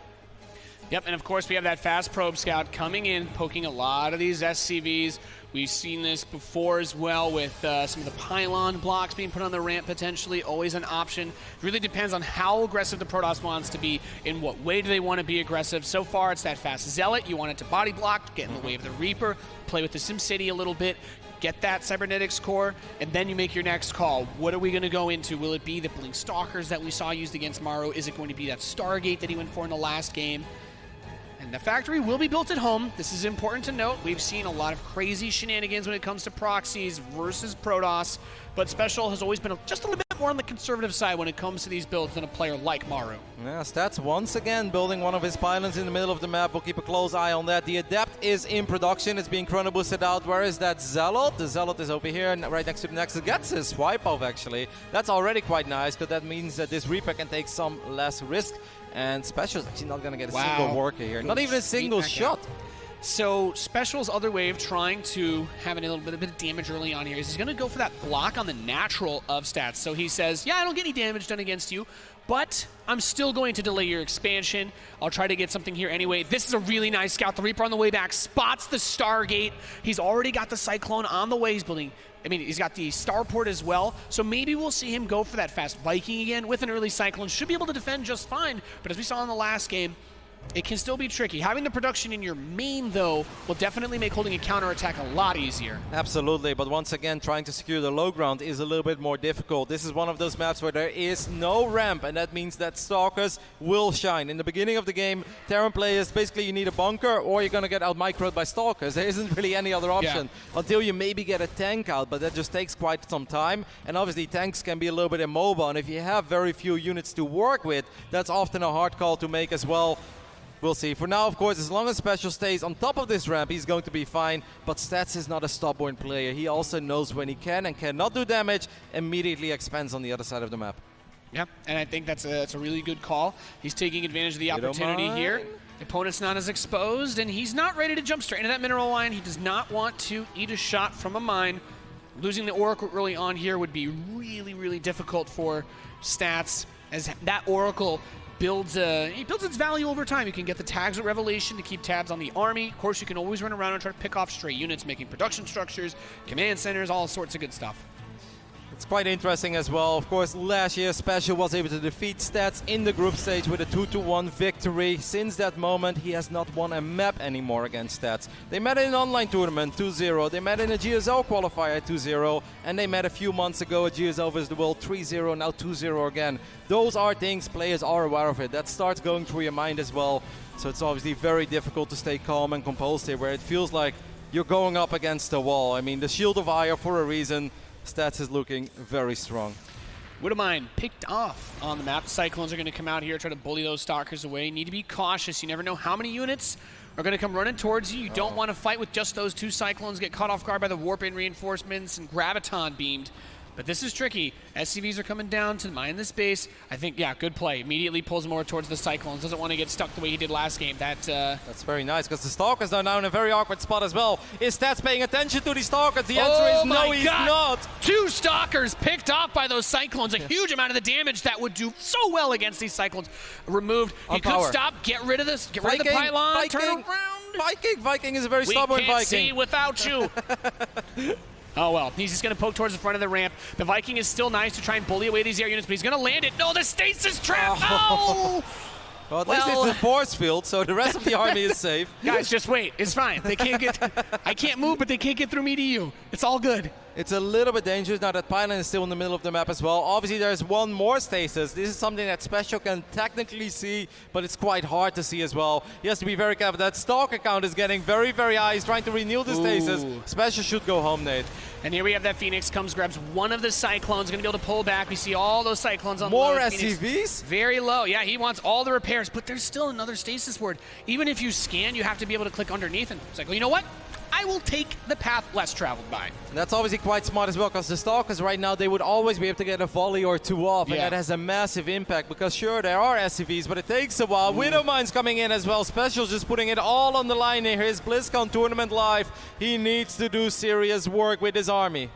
Yep, and of course we have that fast probe scout coming in, poking a lot of these SCVs. We've seen this before as well with some of the pylon blocks being put on the ramp potentially, always an option. It really depends on how aggressive the Protoss wants to be, in what way do they want to be aggressive. So far it's that fast Zealot, you want it to body block, get in the way of the Reaper, play with the SimCity a little bit, get that cybernetics core, and then you make your next call. What are we going to go into? Will it be the Blink Stalkers that we saw used against Maru? Is it going to be that Stargate that he went for in the last game? And the factory will be built at home. This is important to note. We've seen a lot of crazy shenanigans when it comes to proxies versus Protoss, but SpeCial has always been just a little bit more on the conservative side when it comes to these builds than a player like Maru. Yeah, Stats once again building one of his pylons in the middle of the map. We'll keep a close eye on that. The Adept is in production. It's being chrono boosted out. Where is that Zealot? The Zealot is over here, right next to the Nexus. Gets his swipe off, actually. That's already quite nice, because that means that this Reaper can take some less risk. And SpeCial is actually not going to get a single worker here. Not even a single shot. So SpeCial's other way of trying to have a little bit of damage early on here is he's going to go for that block on the natural of Stats. So he says, yeah, I don't get any damage done against you, but I'm still going to delay your expansion. I'll try to get something here anyway. This is a really nice scout. The Reaper on the way back spots the Stargate. He's already got the Cyclone on the way. He's building, I mean, he's got the Starport as well. So maybe we'll see him go for that fast Viking again with an early Cyclone. Should be able to defend just fine, but as we saw in the last game, it can still be tricky. Having the production in your main, though, will definitely make holding a counterattack a lot easier. Absolutely, but once again, trying to secure the low ground is a little bit more difficult. This is one of those maps where there is no ramp, and that means that Stalkers will shine. In the beginning of the game, Terran players, basically you need a bunker or you're going to get out-microed by Stalkers. There isn't really any other option until you maybe get a tank out, but that just takes quite some time. And obviously tanks can be a little bit immobile, and if you have very few units to work with, that's often a hard call to make as well. We'll see. For now, of course, as long as SpeCial stays on top of this ramp, he's going to be fine. But Stats is not a stubborn player. He also knows when he can and cannot do damage, immediately expands on the other side of the map. Yeah, and I think that's a really good call. He's taking advantage of the opportunity here. The opponent's not as exposed, and he's not ready to jump straight into that mineral line. He does not want to eat a shot from a mine. Losing the Oracle early on here would be really, really difficult for Stats, as that Oracle builds its value over time. You can get the tags at Revelation to keep tabs on the army. Of course, you can always run around and try to pick off stray units, making production structures, command centers, all sorts of good stuff. It's quite interesting as well. Of course, last year SpeCial was able to defeat Stats in the group stage with a 2-1 victory. Since that moment, he has not won a map anymore against Stats. They met in an online tournament 2-0. They met in a GSL qualifier 2-0. And they met a few months ago at GSL vs. the World 3-0, now 2-0 again. Those are things players are aware of it. That starts going through your mind as well. So it's obviously very difficult to stay calm and composed here, where it feels like you're going up against the wall. I mean, the Shield of Ire for a reason. Stats is looking very strong. Widowmine picked off on the map. Cyclones are going to come out here, try to bully those Stalkers away. You need to be cautious. You never know how many units are going to come running towards you. You don't want to fight with just those 2 Cyclones, get caught off guard by the Warp-In reinforcements and Graviton beamed. But this is tricky. SCVs are coming down to mine this base. I think, yeah, good play. Immediately pulls more towards the Cyclones. Doesn't want to get stuck the way he did last game. That's very nice, because the Stalkers are now in a very awkward spot as well. Is Stats paying attention to these Stalkers? The answer is no, he's not. 2 Stalkers picked off by those Cyclones. A huge amount of the damage that would do so well against these Cyclones removed. He could stop, get rid of this, get rid of the pylon, turn around. Viking is a very stubborn Viking. We can't see without you. Oh, well, he's just going to poke towards the front of the ramp. The Viking is still nice to try and bully away these air units, but he's going to land it. No, the stasis trap! Oh! Well, at least it's a force field, so the rest of the army is safe. Guys, just wait. It's fine. They can't get... I can't move, but they can't get through me to you. It's all good. It's a little bit dangerous now that pylon is still in the middle of the map as well. Obviously, there's one more stasis. This is something that SpeCial can technically see, but it's quite hard to see as well. He has to be very careful. That Stalker count is getting very, very high. He's trying to renew the stasis. SpeCial should go home, Nate. And here we have that Phoenix comes, grabs one of the Cyclones, going to be able to pull back. We see all those Cyclones on more low. SCVs? Very low. Yeah, he wants all the repairs, but there's still another stasis ward. Even if you scan, you have to be able to click underneath, and it's like, well, you know what? I will take the path less traveled by. And that's obviously quite smart as well, because the Stalkers right now, they would always be able to get a volley or 2 off, and that has a massive impact, because sure, there are SCVs, but it takes a while. Widowmine's coming in as well. SpeCial's just putting it all on the line in his BlizzCon tournament live. He needs to do serious work with his army.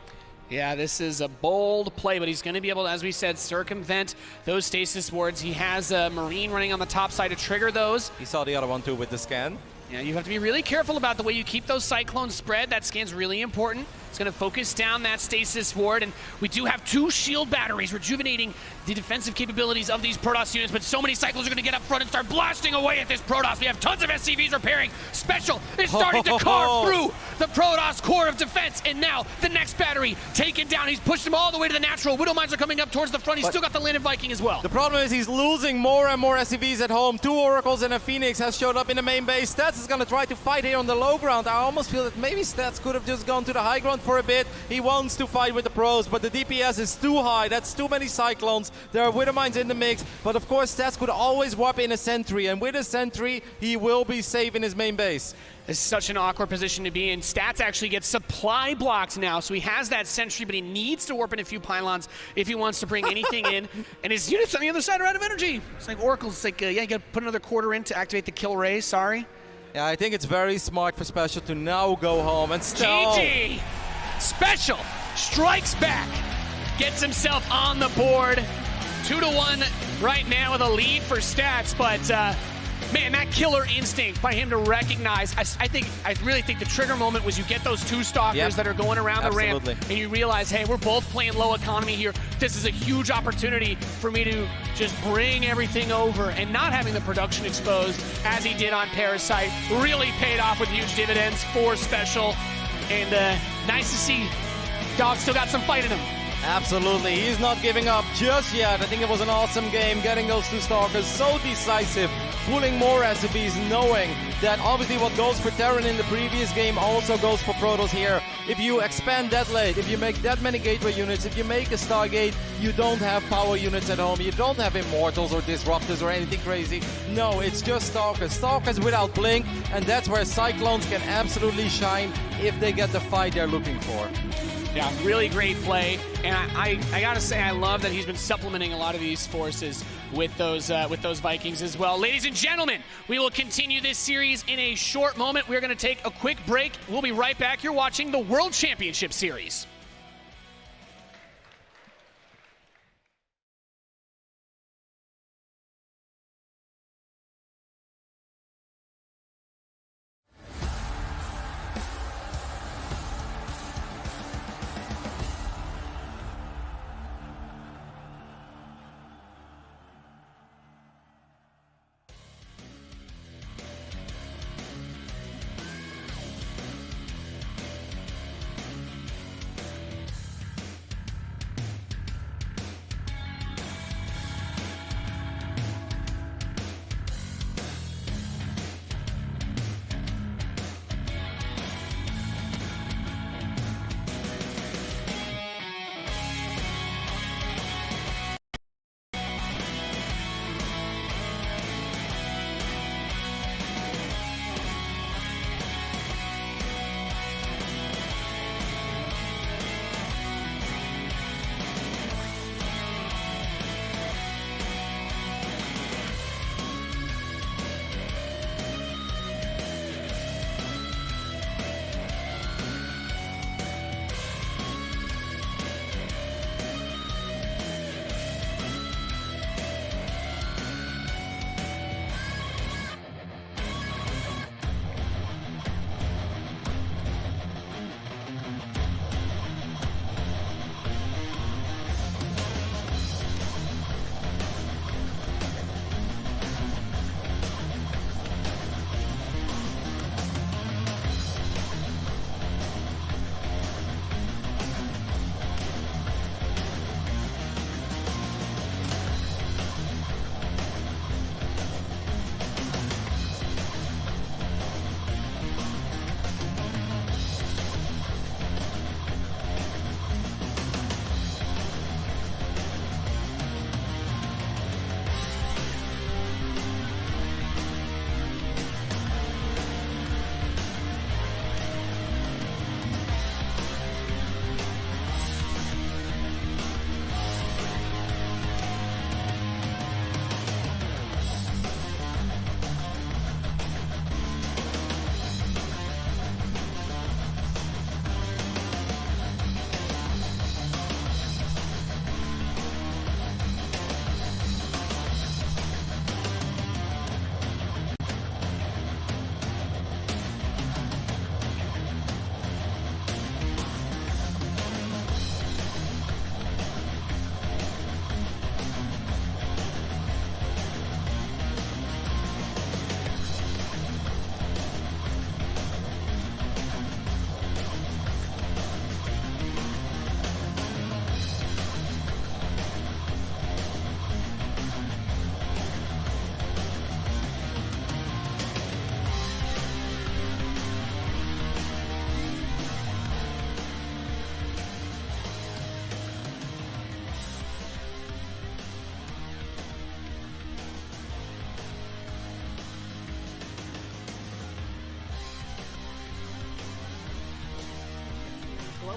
Yeah, this is a bold play, but he's going to be able to, as we said, circumvent those stasis wards. He has a Marine running on the top side to trigger those. He saw the other one too with the scan. Yeah, you have to be really careful about the way you keep those Cyclones spread. That scan's really important. It's going to focus down that stasis ward, and we do have 2 shield batteries rejuvenating the defensive capabilities of these Protoss units, but so many Cyclones are going to get up front and start blasting away at this Protoss. We have tons of SCVs repairing. SpeCial is starting to carve through the Protoss core of defense, and now the next battery taken down. He's pushed them all the way to the natural. Widowmines are coming up towards the front. He's still got the landed Viking as well. The problem is he's losing more and more SCVs at home. 2 Oracles and a Phoenix has showed up in the main base. Stats is going to try to fight here on the low ground. I almost feel that maybe Stats could have just gone to the high ground for a bit. He wants to fight with the pros, but the DPS is too high. That's too many Cyclones. There are Widowmines in the mix, but of course Stats could always warp in a sentry, and with a sentry, he will be safe in his main base. This is such an awkward position to be in. Stats actually gets supply blocks now, so he has that sentry, but he needs to warp in a few pylons if he wants to bring anything in. And his units on the other side are out of energy. It's like Oracle's it's like, yeah, you gotta put another quarter in to activate the kill ray, sorry. Yeah, I think it's very smart for SpeCial to now go home and still... GG! SpeCial strikes back, gets himself on the board. 2-1 right now with a lead for Stats, but man, that killer instinct by him to recognize, I really think the trigger moment was you get those 2 Stalkers that are going around the ramp, and you realize, hey, we're both playing low economy here. This is a huge opportunity for me to just bring everything over, and not having the production exposed as he did on Parasite really paid off with huge dividends for SpeCial, and nice to see Dog still got some fight in him. Absolutely, he's not giving up just yet. I think it was an awesome game, getting those 2 Stalkers so decisive, pulling more SCVs, knowing that obviously what goes for Terran in the previous game also goes for Protoss here. If you expand that late, if you make that many gateway units, if you make a Stargate, you don't have power units at home, you don't have Immortals or Disruptors or anything crazy. No, it's just Stalkers. Stalkers without Blink, and that's where Cyclones can absolutely shine if they get the fight they're looking for. Yeah, really great play, and I gotta say I love that he's been supplementing a lot of these forces with those Vikings as well. Ladies and gentlemen, we will continue this series in a short moment. We're gonna take a quick break. We'll be right back. You're watching the World Championship Series.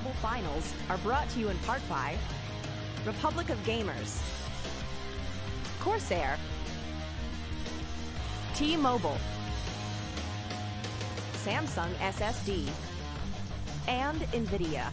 Global Finals are brought to you in part by Republic of Gamers, Corsair, T-Mobile, Samsung SSD, and NVIDIA.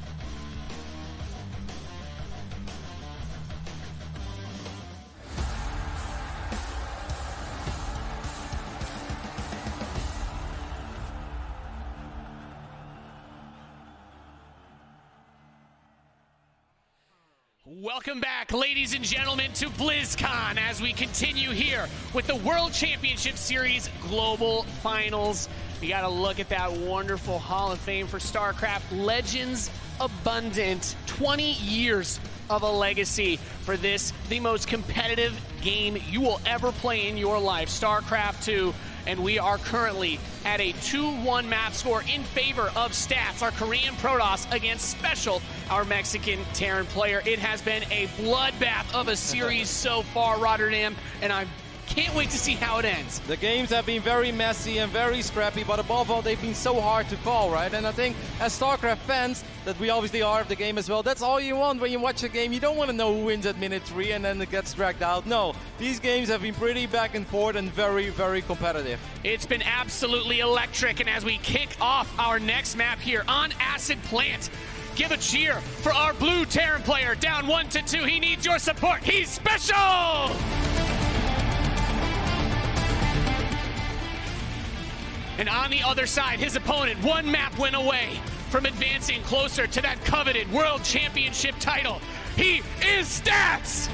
Welcome back, ladies and gentlemen, to BlizzCon as we continue here with the World Championship Series Global Finals. We got to look at that wonderful Hall of Fame for Starcraft. Legends abundant. 20 years of a legacy for this, the most competitive game you will ever play in your life, Starcraft 2. And we are currently at a 2-1 map score in favor of Stats, our Korean Protoss, against SpeCial, our Mexican Terran player. It has been a bloodbath of a series so far, Rotterdam, and I can't wait to see how it ends. The games have been very messy and very scrappy, but above all, they've been so hard to call, right? And I think as StarCraft fans, that we obviously are of the game as well, that's all you want when you watch a game. You don't want to know who wins at minute 3 and then it gets dragged out. No, these games have been pretty back and forth and very, very competitive. It's been absolutely electric, and as we kick off our next map here on Acid Plant, give a cheer for our blue Terran player, down 1-2. He needs your support. He's SpeCial! And on the other side, his opponent, one map win away from advancing closer to that coveted World Championship title. He is Stats!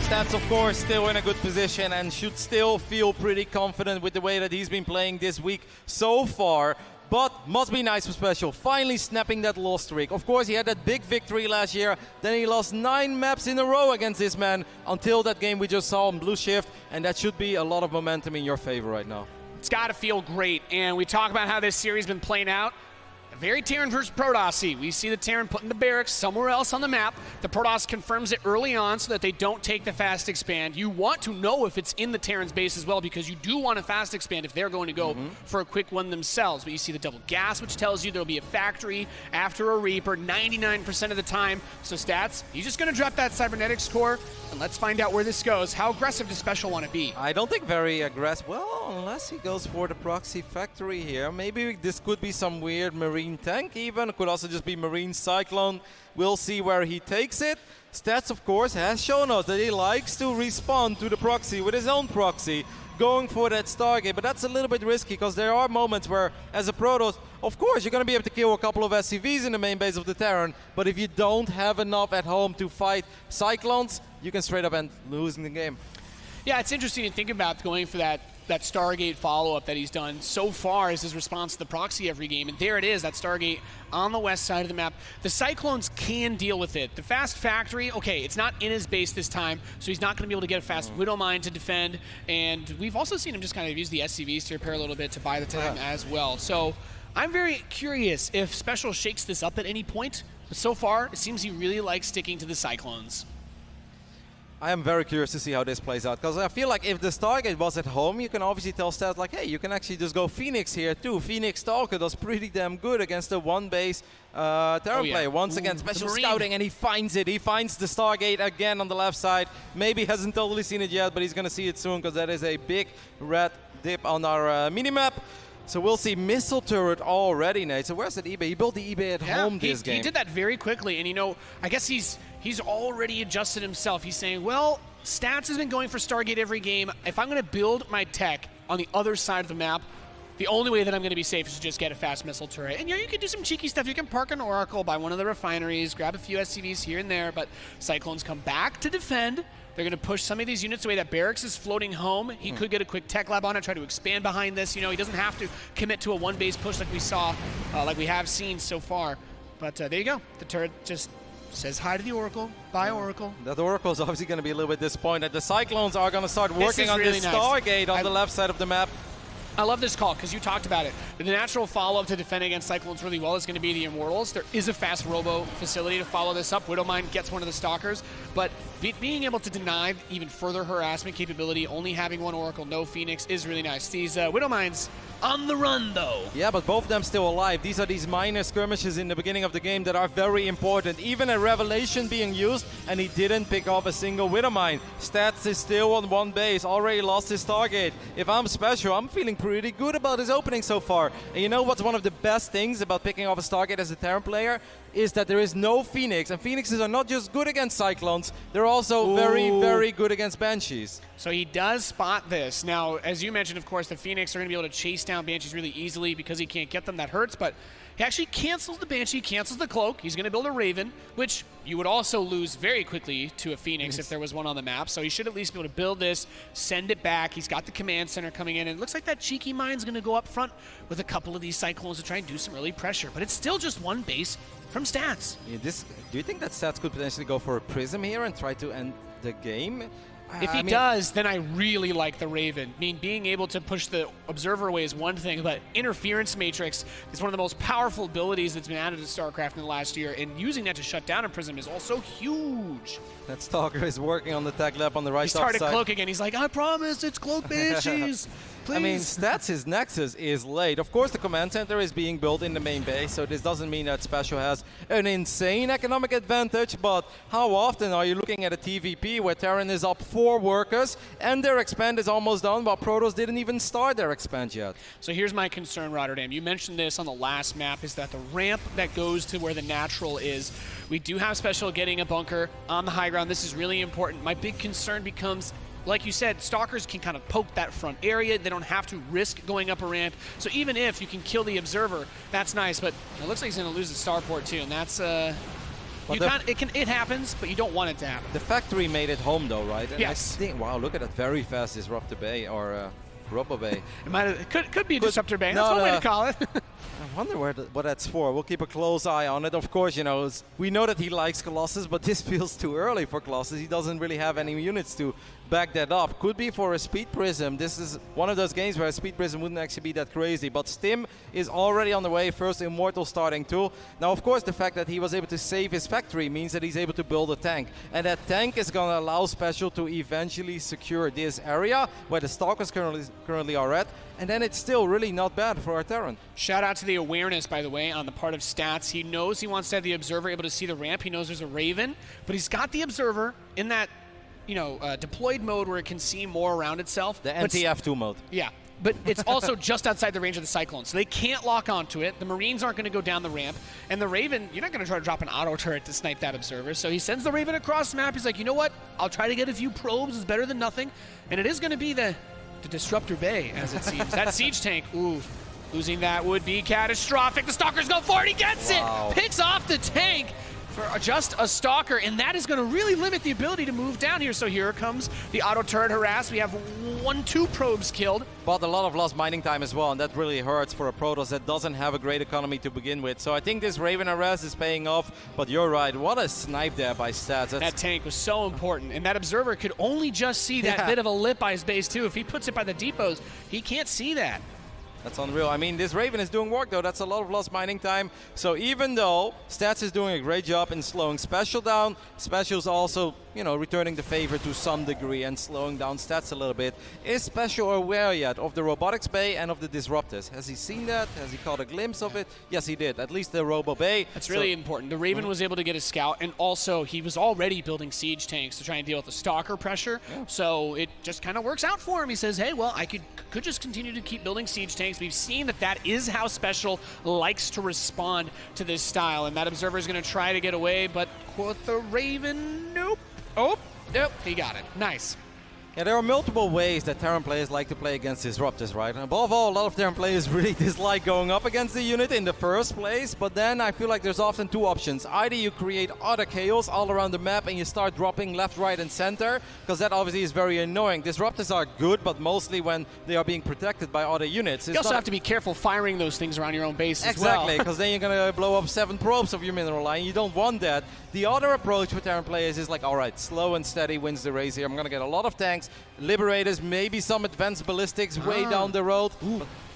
Stats, of course, still in a good position and should still feel pretty confident with the way that he's been playing this week so far. But must be nice for SpeCial, finally snapping that loss streak. Of course, he had that big victory last year, then he lost 9 maps in a row against this man until that game we just saw on Blue Shift, and that should be a lot of momentum in your favor right now. It's got to feel great, and we talk about how this series has been playing out. Very Terran versus Protoss-y. We see the Terran putting the barracks somewhere else on the map. The Protoss confirms it early on so that they don't take the fast expand. You want to know if it's in the Terran's base as well, because you do want to fast expand if they're going to go for a quick one themselves. But you see the double gas, which tells you there'll be a factory after a Reaper 99% of the time. So Stats, he's just going to drop that cybernetics core, and let's find out where this goes. How aggressive does SpeCial want to be? I don't think very aggressive. Well, unless he goes for the proxy factory here. Maybe this could be some weird marine tank even. It could also just be marine cyclone. We'll see where he takes it. Stats, of course, has shown us that he likes to respond to the proxy with his own proxy, going for that Stargate. But that's a little bit risky because there are moments where, as a Protoss, of course, you're going to be able to kill a couple of SCVs in the main base of the Terran. But if you don't have enough at home to fight cyclones, you can straight up end losing the game. Yeah, it's interesting to think about going for that Stargate follow-up that he's done so far as his response to the proxy every game. And there it is, that Stargate on the west side of the map. The Cyclones can deal with it. The fast factory, okay, it's not in his base this time, so he's not going to be able to get a fast Widow Mine to defend. And we've also seen him just kind of use the SCVs to repair a little bit to buy the time as well. So I'm very curious if SpeCial shakes this up at any point. But so far, it seems he really likes sticking to the Cyclones. I am very curious to see how this plays out, because I feel like if the Stargate was at home, you can obviously tell Stats like, hey, you can actually just go Phoenix here too. Phoenix Stalker does pretty damn good against a one-base Terran player. Once again, SpeCial scouting, and he finds it. He finds the Stargate again on the left side. Maybe hasn't totally seen it yet, but he's going to see it soon, because that is a big red dip on our minimap. So we'll see missile turret already, Nate. So where's that eBay? He built the eBay at home this game. He did that very quickly, and you know, I guess he's already adjusted himself. He's saying, well, Stats has been going for Stargate every game. If I'm going to build my tech on the other side of the map, the only way that I'm going to be safe is to just get a fast missile turret. And yeah, you can do some cheeky stuff. You can park an Oracle by one of the refineries, grab a few SCVs here and there, but Cyclones come back to defend. They're going to push some of these units away. That barracks is floating home. He could get a quick tech lab on it, try to expand behind this. You know, he doesn't have to commit to a one-base push like we saw, like we have seen so far. But there you go. The turret just says hi to the Oracle. Bye, Oracle. That Oracle is obviously going to be a little bit disappointed. The Cyclones are going to start working on this Stargate on the left side of the map. I love this call because you talked about it. The natural follow-up to defend against Cyclones really well is going to be the Immortals. There is a fast robo facility to follow this up. Widowmine gets one of the Stalkers, but being able to deny even further harassment capability, only having one Oracle, no Phoenix, is really nice. These Widowmines, On the run, though. Yeah, but both of them still alive. These are these minor skirmishes in the beginning of the game that are very important. Even a Revelation being used, and he didn't pick off a single Widow Mine. Stats is still on one base, already lost his target. If I'm SpeCial, I'm feeling pretty good about his opening so far. And you know what's one of the best things about picking off a target as a Terran player? Is that there is no Phoenix, and Phoenixes are not just good against Cyclones, they're also very, very good against Banshees. So he does spot this. Now, as you mentioned, of course, the Phoenix are going to be able to chase down Banshees really easily because he can't get them. That hurts, but he actually cancels the Banshee, cancels the Cloak. He's going to build a Raven, which you would also lose very quickly to a Phoenix if there was one on the map. So he should at least be able to build this, send it back. He's got the command center coming in, and it looks like that cheeky mine's going to go up front with a couple of these Cyclones to try and do some early pressure. But it's still just one base from Stats. Yeah, do you think that Stats could potentially go for a Prism here and try to end the game? If he does, then I really like the Raven. I mean, being able to push the Observer away is one thing, but Interference Matrix is one of the most powerful abilities that's been added to Starcraft in the last year, and using that to shut down a Prism is also huge. That Stalker is working on the tech lab on the right side. He started Cloak again. He's like, I promise, it's Cloak Banshees. Please. I mean, Stats, his Nexus is late. Of course, the command center is being built in the main base, so this doesn't mean that SpeCial has an insane economic advantage, but how often are you looking at a TVP where Terran is up 4 workers and their expand is almost done, while Protoss didn't even start their expand yet? So here's my concern, Rotterdam. You mentioned this on the last map, is that the ramp that goes to where the natural is, we do have SpeCial getting a bunker on the high ground. This is really important. My big concern becomes, like you said, Stalkers can kind of poke that front area. They don't have to risk going up a ramp. So even if you can kill the Observer, that's nice. But it looks like he's going to lose the starport too, and that's it happens, but you don't want it to happen. The factory made it home though, right? And yes. Wow, look at that very fast Disruptor Bay or Robo Bay. It could be a Disruptor Bay. That's one way to call it. I wonder what that's for. We'll keep a close eye on it. Of course, you know, we know that he likes Colossus, but this feels too early for Colossus. He doesn't really have any units to back that up. Could be for a Speed Prism. This is one of those games where a Speed Prism wouldn't actually be that crazy. But Stim is already on the way. First Immortal starting too. Now, of course, the fact that he was able to save his factory means that he's able to build a tank. And that tank is going to allow SpeCial to eventually secure this area where the Stalkers currently are at. And then it's still really not bad for our Terran. Shout out to the awareness, by the way, on the part of Stats. He knows he wants to have the Observer able to see the ramp. He knows there's a Raven, but he's got the Observer in that, deployed mode where it can see more around itself. The NTF2 mode. Yeah, but it's also just outside the range of the Cyclone, so they can't lock onto it. The Marines aren't going to go down the ramp, and the Raven, you're not going to try to drop an auto turret to snipe that Observer. So he sends the Raven across the map. He's like, you know what? I'll try to get a few probes. It's better than nothing, and it is going to be the Disruptor Bay, as it seems. That siege tank, ooh, losing that would be catastrophic. The Stalkers go for it, he gets it! Picks off the tank for just a Stalker, and that is going to really limit the ability to move down here. So here comes the auto turret harass. We have 2 probes killed. But a lot of lost mining time as well, and that really hurts for a Protoss that doesn't have a great economy to begin with. So I think this Raven harass is paying off, but you're right, what a snipe there by Stats. That tank was so important, and that Observer could only just see that bit of a lip by his base too. If he puts it by the depots, he can't see that. That's unreal. I mean, this Raven is doing work, though. That's a lot of lost mining time. So even though Stats is doing a great job in slowing SpeCial down, SpeCial's also, returning the favor to some degree and slowing down Stats a little bit. Is SpeCial aware yet of the Robotics Bay and of the Disruptors? Has he seen that? Has he caught a glimpse of it? Yes, he did. At least the Robo Bay. That's really important. The Raven was able to get a scout, and also he was already building siege tanks to try and deal with the Stalker pressure. Yeah. So it just kind of works out for him. He says, hey, well, I could just continue to keep building siege tanks. We've seen that is how SpeCial likes to respond to this style, and that Observer is going to try to get away, but with the Raven, nope. Oh, nope, he got it. Nice. Yeah, there are multiple ways that Terran players like to play against Disruptors, right? And above all, a lot of Terran players really dislike going up against the unit in the first place, but then I feel like there's often 2 options. Either you create utter chaos all around the map and you start dropping left, right, and center, because that obviously is very annoying. Disruptors are good, but mostly when they are being protected by other units. You also have to be careful firing those things around your own base as well. Exactly, because then you're going to blow up 7 probes of your mineral line. You don't want that. The other approach for Terran players is like, all right, slow and steady wins the race here. I'm going to get a lot of tanks, Liberators, maybe some advanced ballistics way down the road.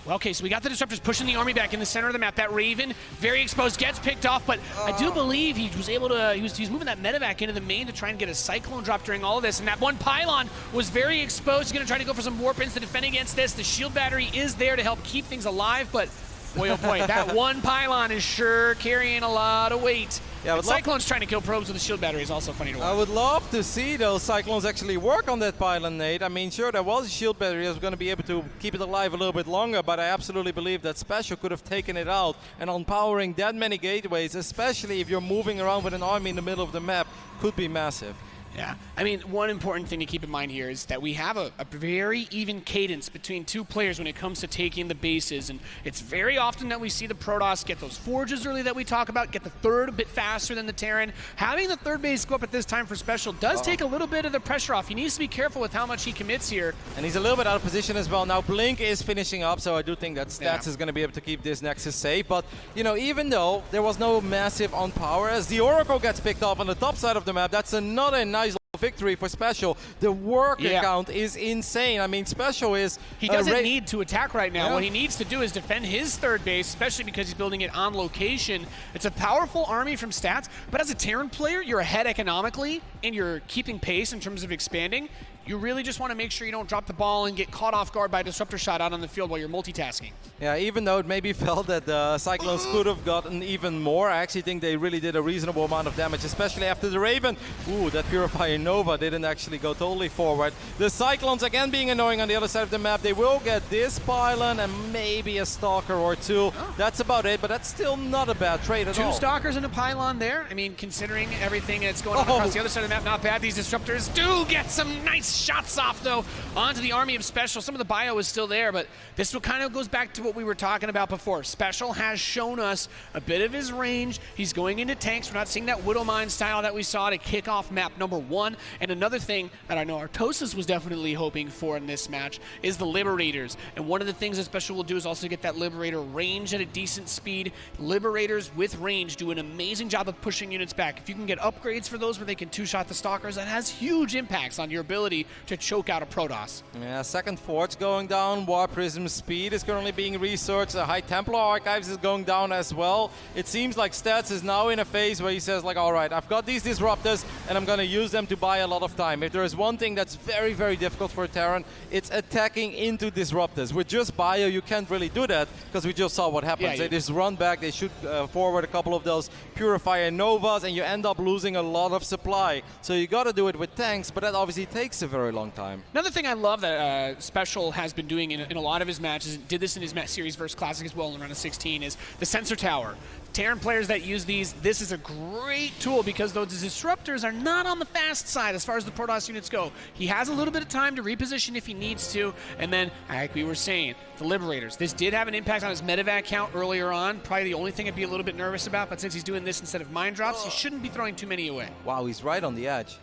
Well, okay, so we got the Disruptors pushing the army back in the center of the map. That Raven, very exposed, gets picked off, but I do believe he was able to, he was moving that medevac into the main to try and get a Cyclone drop during all of this, and that one pylon was very exposed. He's going to try to go for some warp-ins to defend against this. The shield battery is there to help keep things alive, but boy, oh boy, that one pylon is sure carrying a lot of weight. Yeah, but Cyclone's trying to kill probes with the shield battery is also funny to watch. I would love to see those Cyclones actually work on that pylon, Nate. I mean, sure, there was a shield battery that was going to be able to keep it alive a little bit longer, but I absolutely believe that SpeCial could have taken it out. And empowering that many gateways, especially if you're moving around with an army in the middle of the map, could be massive. Yeah, I mean, one important thing to keep in mind here is that we have a very even cadence between two players when it comes to taking the bases, and it's very often that we see the Protoss get those forges early that we talk about, get the third a bit faster than the Terran. Having the third base go up at this time for SpeCial does take a little bit of the pressure off. He needs to be careful with how much he commits here. And he's a little bit out of position as well. Now Blink is finishing up, so I do think that Stats is going to be able to keep this Nexus safe. But, you know, even though there was no massive on power, as the Oracle gets picked off on the top side of the map, that's another nice victory for SpeCial. The work count is insane. I mean, SpeCial is... He doesn't need to attack right now. What he needs to do is defend his third base, especially because he's building it on location. It's a powerful army from Stats, but as a Terran player, you're ahead economically, and you're keeping pace in terms of expanding. You really just want to make sure you don't drop the ball and get caught off guard by a disruptor shot out on the field while you're multitasking. Yeah, even though it maybe felt that the Cyclones could have gotten even more, I actually think they really did a reasonable amount of damage, especially after the Raven. Ooh, that Purifier Nova didn't actually go totally forward. The Cyclones again being annoying on the other side of the map. They will get this pylon and maybe a Stalker or two. That's about it, but that's still not a bad trade at all. Two Stalkers and a pylon there. I mean, considering everything that's going on across the other side of the map, not bad. These Disruptors do get some nice shots off, though, onto the army of SpeCial. Some of the bio is still there, but this kind of goes back to what we were talking about before. SpeCial has shown us a bit of his range. He's going into tanks. We're not seeing that Widowmine style that we saw to kick off map number 1. And another thing that I know Artosis was definitely hoping for in this match is the Liberators. And one of the things that SpeCial will do is also get that Liberator range at a decent speed. Liberators with range do an amazing job of pushing units back. If you can get upgrades for those where they can two-shot the Stalkers, that has huge impacts on your ability to choke out a Protoss. Yeah, second Forge going down. War Prism speed is currently being researched. The High Templar Archives is going down as well. It seems like Stats is now in a phase where he says, like, all right, I've got these Disruptors and I'm going to use them to buy a lot of time. If there is one thing that's very, very difficult for a Terran, it's attacking into Disruptors. With just bio, you can't really do that because we just saw what happens. They just run back, they shoot forward a couple of those Purifier Novas, and you end up losing a lot of supply. So you got to do it with tanks, but that obviously takes a very long time. Another thing I love that SpeCial has been doing in a lot of his matches, and did this in his series versus Classic as well in round of 16, is the Sensor Tower. Terran players that use these, this is a great tool because those Disruptors are not on the fast side as far as the Protoss units go. He has a little bit of time to reposition if he needs to, and then, like we were saying, the Liberators. This did have an impact on his medevac count earlier on, probably the only thing I'd be a little bit nervous about, but since he's doing this instead of mine drops, he shouldn't be throwing too many away. Wow, he's right on the edge.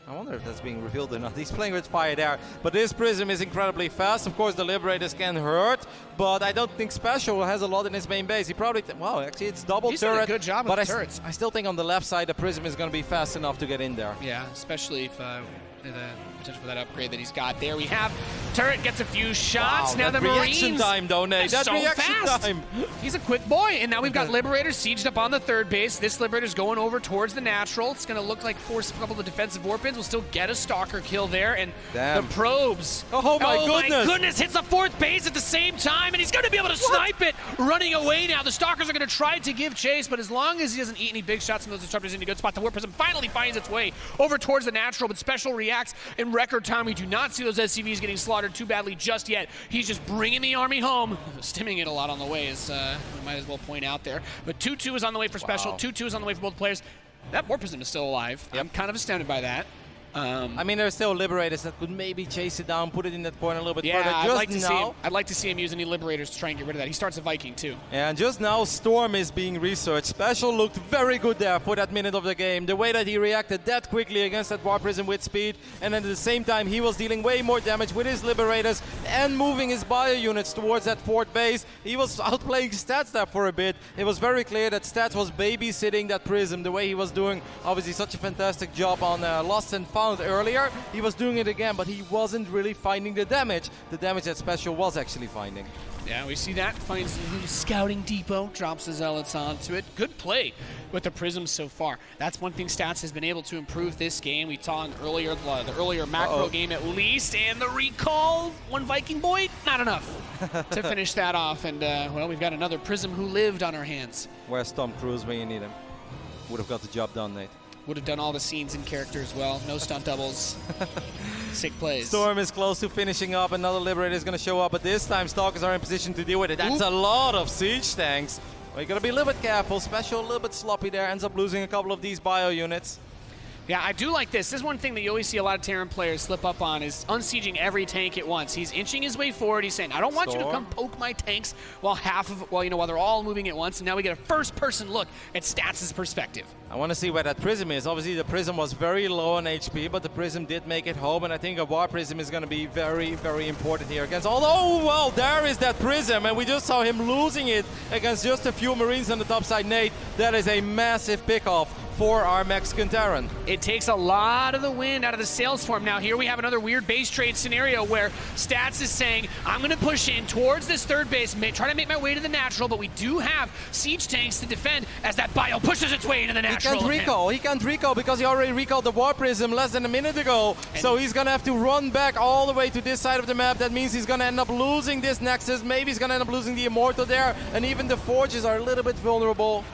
I wonder if that's being revealed or not. He's playing with fire there. But this Prism is incredibly fast. Of course, the Liberators can hurt, but I don't think SpeCial has a lot in his main base. He probably... wow, actually, it's double He's turret. Done a good job with but turrets. I still think on the left side, the Prism is going to be fast enough to get in there. Yeah, especially if the potential for that upgrade that he's got there. We have turret gets a few shots. Wow, now the Marines. Reaction time, don't they? That's so reaction fast. time. He's a quick boy, and now we've got Liberators sieged up on the third base. This Liberator's going over towards the natural. It's going to look like force a couple of defensive warp-ins. We'll still get a Stalker kill there, and the probes. Oh my goodness! Hits the fourth base at the same time, and he's going to be able to snipe it. Running away now. The Stalkers are going to try to give chase, but as long as he doesn't eat any big shots and those Disruptors in a good spot, the Warp Prism finally finds its way over towards the natural, but SpeCial reacts in record time. We do not see those SCVs getting slaughtered too badly just yet. He's just bringing the army home, stimming it a lot on the way, as we might as well point out there. But 2-2 is on the way for SpeCial. 2-2 is on the way for both players. That Warp Prism is still alive. I'm kind of astounded by that. I mean, there's still Liberators that could maybe chase it down, put it in that corner a little bit further. I'd like to see him use any Liberators to try and get rid of that. He starts a Viking too. And just now, Storm is being researched. SpeCial looked very good there for that minute of the game. The way that he reacted that quickly against that War Prism with speed, and then at the same time, he was dealing way more damage with his Liberators and moving his bio units towards that fourth base. He was outplaying Stats there for a bit. It was very clear that Stats was babysitting that Prism, the way he was doing, obviously, such a fantastic job on Lost and Found earlier. He was doing it again, but he wasn't really finding the damage that SpeCial was actually finding. Yeah, we see that. Finds the little scouting depot, drops the Zealots onto it. Good play with the Prisms so far. That's one thing Stats has been able to improve this game. We saw in the earlier macro game at least, and the recall. One Viking boy, not enough to finish that off. And, well, we've got another Prism who lived on our hands. Where's Tom Cruise when you need him? Would have got the job done, Nate. Would have done all the scenes and character as well. No stunt doubles. Sick plays. Storm is close to finishing up. Another Liberator is going to show up, but this time Stalkers are in position to deal with it. That's a lot of siege tanks. Well, you got to be a little bit careful. SpeCial a little bit sloppy there. Ends up losing a couple of these bio units. Yeah, I do like this. This is one thing that you always see a lot of Terran players slip up on is unsieging every tank at once. He's inching his way forward. He's saying, I don't want you to come poke my tanks while while they're all moving at once. And now we get a first-person look at Stats' perspective. I want to see where that Prism is. Obviously, the Prism was very low on HP, but the Prism did make it home. And I think a War Prism is going to be very, very important here against... Although, well, there is that Prism. And we just saw him losing it against just a few Marines on the top side. Nate, that is a massive pick-off for our Mexican Terran. It takes a lot of the wind out of the sails for him. Now here we have another weird base trade scenario where Stats is saying, I'm going to push in towards this third base, try to make my way to the natural, but we do have siege tanks to defend as that bio pushes its way into the natural. He can't recall because he already recalled the War Prism less than a minute ago. And so he's going to have to run back all the way to this side of the map. That means he's going to end up losing this Nexus. Maybe he's going to end up losing the Immortal there. And even the Forges are a little bit vulnerable.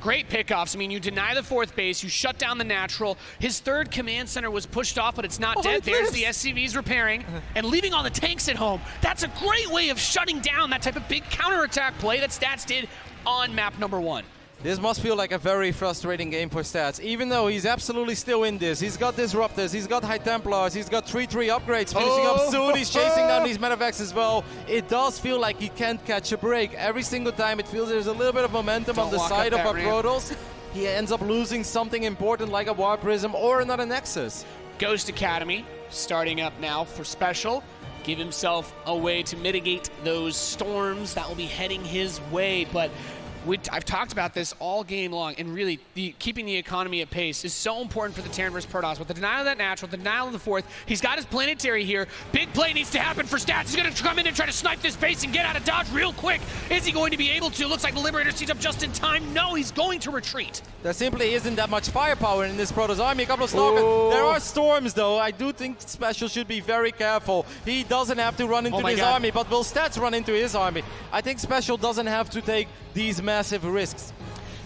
Great pickoffs. I mean, you deny the fourth base, you shut down the natural. His third command center was pushed off, but it's not dead. There's the SCVs repairing and leaving all the tanks at home. That's a great way of shutting down that type of big counterattack play that Stats did on map number 1. This must feel like a very frustrating game for Stats, even though he's absolutely still in this. He's got Disruptors, he's got High Templars, he's got 3-3 upgrades finishing up soon. He's chasing down these medevacs as well. It does feel like he can't catch a break. Every single time it feels there's a little bit of momentum on the side of our Protoss. He ends up losing something important like a War Prism or another Nexus. Ghost Academy starting up now for SpeCial. Give himself a way to mitigate those storms that will be heading his way, but I've talked about this all game long, and really keeping the economy at pace is so important for the Terran versus Protoss. With the denial of that natural, the denial of the fourth, he's got his planetary here. Big play needs to happen for Stats. He's going to come in and try to snipe this base and get out of dodge real quick. Is he going to be able to? Looks like the Liberator sees up just in time. No, he's going to retreat. There simply isn't that much firepower in this Protoss army. A couple of Stalkers. There are storms, though. I do think SpeCial should be very careful. He doesn't have to run into his army, but will Stats run into his army? I think SpeCial doesn't have to take these massive risks.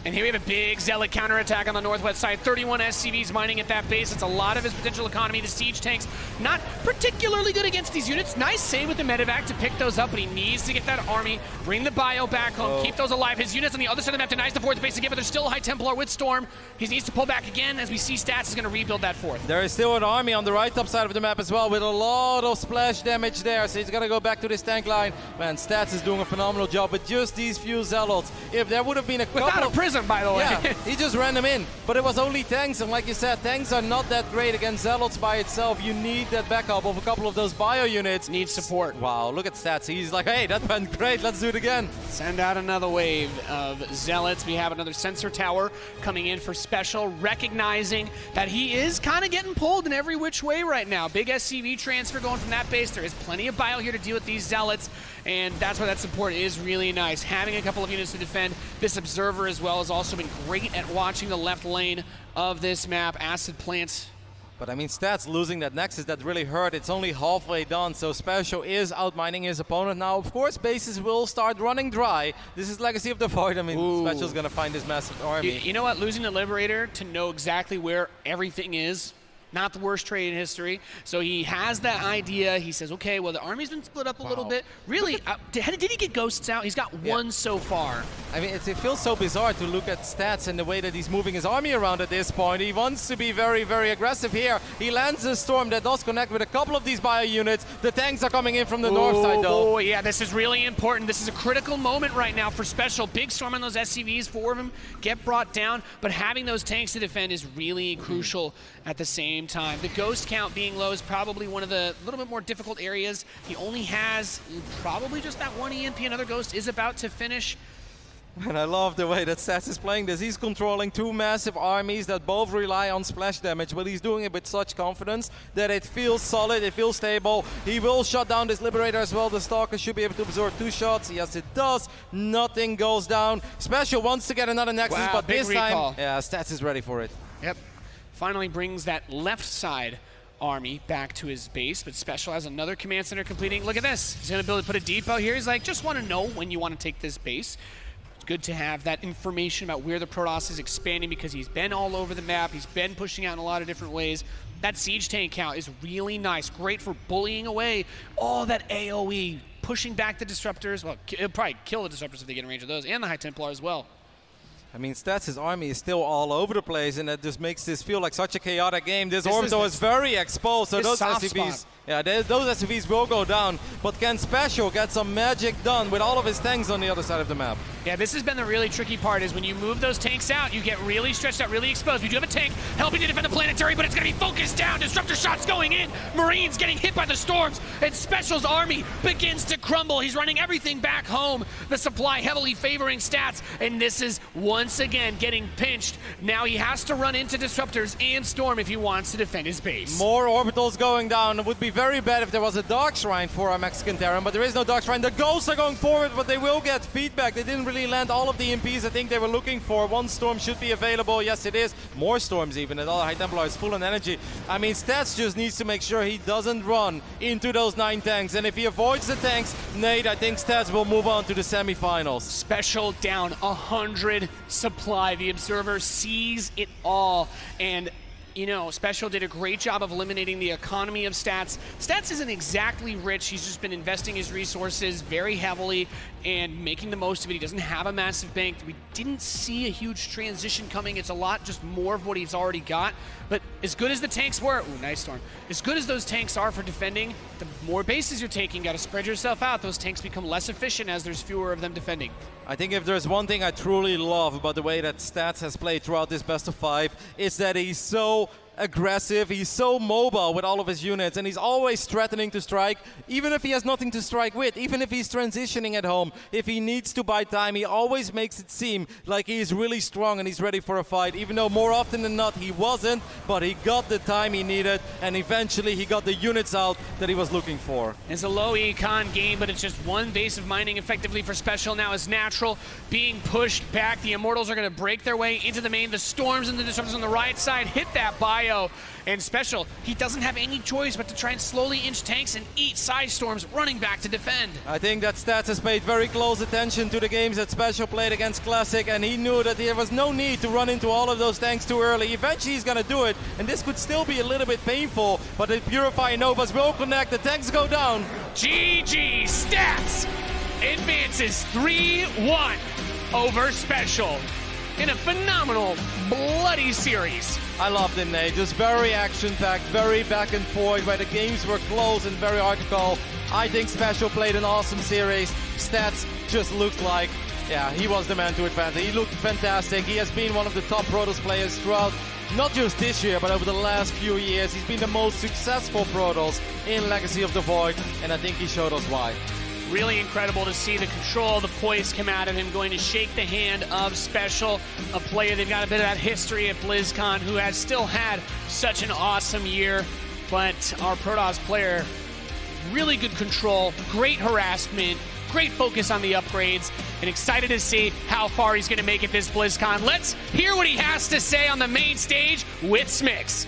And here we have a big Zealot counterattack on the northwest side. 31 SCVs mining at that base. It's a lot of his potential economy. The siege tanks not particularly good against these units. Nice save with the medevac to pick those up, but he needs to get that army, bring the bio back home, keep those alive. His units on the other side of the map denies the fourth base again, but there's still a High Templar with Storm. He needs to pull back again as we see Stats is going to rebuild that fourth. There is still an army on the right top side of the map as well with a lot of splash damage there, so he's got to go back to this tank line. Man, Stats is doing a phenomenal job with just these few Zealots. If there would have been a couple without a Prism, by the way. Yeah. He just ran them in, but it was only tanks, and like you said, tanks are not that great against Zealots by itself. You need that backup of a couple of those bio units. Needs support. Wow, look at Stats. He's like, hey, that went great, let's do it again. Send out another wave of Zealots. We have another sensor tower coming in for SpeCial, recognizing that he is kind of getting pulled in every which way right now. Big SCV transfer going from that base. There is plenty of bio here to deal with these Zealots, and that's why that support is really nice. Having a couple of units to defend. This Observer as well has also been great at watching the left lane of this map. Acid plants. But I mean, Stats losing that Nexus, that really hurt. It's only halfway done, so SpeCial is outmining his opponent. Now, of course, bases will start running dry. This is Legacy of the Void. I mean, SpeCial's going to find this massive army. You know what? Losing the Liberator to know exactly where everything is, not the worst trade in history. So he has that idea. He says, okay, well, the army's been split up a little bit. Really, did he get ghosts out? He's got one so far. I mean, it feels so bizarre to look at Stats and the way that he's moving his army around at this point. He wants to be very, very aggressive here. He lands a Storm that does connect with a couple of these bio units. The tanks are coming in from the north side, though. Oh, yeah, this is really important. This is a critical moment right now for SpeCial. Big Storm on those SCVs, 4 of them get brought down, but having those tanks to defend is really crucial at the same time. The ghost count being low is probably one of the little bit more difficult areas. He only has probably just that one EMP. Another ghost is about to finish. And I love the way that Stats is playing this. He's controlling two massive armies that both rely on splash damage, but he's doing it with such confidence that it feels solid, it feels stable. He will shut down this Liberator as well. The Stalker should be able to absorb 2 shots. Yes, it does. Nothing goes down. SpeCial wants to get another Nexus, wow, but this recall. time, yeah, Stats is ready for it. Yep. Finally brings that left side army back to his base, but SpeCial has another command center completing. Look at this. He's going to be able to put a depot here. He's like, just want to know when you want to take this base. Good to have that information about where the Protoss is expanding because he's been all over the map. He's been pushing out in a lot of different ways. That siege tank count is really nice. Great for bullying away all that AoE, pushing back the disruptors. Well, it'll probably kill the disruptors if they get in range of those, and the High Templar as well. I mean, Stats' army is still all over the place, and that just makes this feel like such a chaotic game. This Orbital is very exposed, so those SCVs, those SCVs will go down. But can SpeCial get some magic done with all of his tanks on the other side of the map? Yeah, this has been the really tricky part, is when you move those tanks out, you get really stretched out, really exposed. We do have a tank helping to defend the planetary, but it's going to be focused down. Disruptor shots going in. Marines getting hit by the storms, and SpeCial's army begins to crumble. He's running everything back home. The supply heavily favoring Stats, and this is once again getting pinched. Now he has to run into disruptors and storm if he wants to defend his base. More orbitals going down. It would be very bad if there was a Dark Shrine for our Mexican Terran, but there is no Dark Shrine. The Ghosts are going forward, but they will get feedback. They didn't really land all of the EMPs I think they were looking for. One storm should be available. Yes, it is. More storms even, and all the High Templar is full on energy. I mean, Stats just needs to make sure he doesn't run into those 9 tanks, and if he avoids the tanks, Nate, I think Stats will move on to the semifinals. SpeCial down 100 supply. The Observer sees it all, and you know, SpeCial did a great job of eliminating the economy of Stats. Stats isn't exactly rich. He's just been investing his resources very heavily and making the most of it. He doesn't have a massive bank. We didn't see a huge transition coming. It's a lot just more of what he's already got. But as good as the tanks were, ooh, nice storm. As good as those tanks are for defending, the more bases you're taking, got to spread yourself out. Those tanks become less efficient as there's fewer of them defending. I think if there's one thing I truly love about the way that Stats has played throughout this best of 5, it's that he's so aggressive, he's so mobile with all of his units, and he's always threatening to strike, even if he has nothing to strike with, even if he's transitioning at home. If he needs to buy time, he always makes it seem like he's really strong and he's ready for a fight, even though more often than not he wasn't, but he got the time he needed, and eventually he got the units out that he was looking for. It's a low econ game, but it's just one base of mining effectively for SpeCial now is natural, being pushed back. The Immortals are going to break their way into the main. The Storms and the Disruptors on the right side hit that bio. And SpeCial, he doesn't have any choice but to try and slowly inch tanks and eat side storms running back to defend. I think that Stats has paid very close attention to the games that SpeCial played against Classic, and he knew that there was no need to run into all of those tanks too early. Eventually he's going to do it, and this could still be a little bit painful, but the Purifying Novas will connect, the tanks go down. GG Stats advances 3-1 over SpeCial in a phenomenal, bloody series. I loved it, Nate. Just very action-packed, very back and forth, where the games were close and very hard to call. I think SpeCial played an awesome series. Stats just looked like, yeah, he was the man to advance. He looked fantastic. He has been one of the top Protoss players throughout, not just this year, but over the last few years. He's been the most successful Protoss in Legacy of the Void, and I think he showed us why. Really incredible to see the control, the poise come out of him, going to shake the hand of SpeCial, a player they've got a bit of that history at BlizzCon, who has still had such an awesome year. But our Protoss player, really good control, great harassment, great focus on the upgrades, and excited to see how far he's going to make it this BlizzCon. Let's hear what he has to say on the main stage with SmeCial.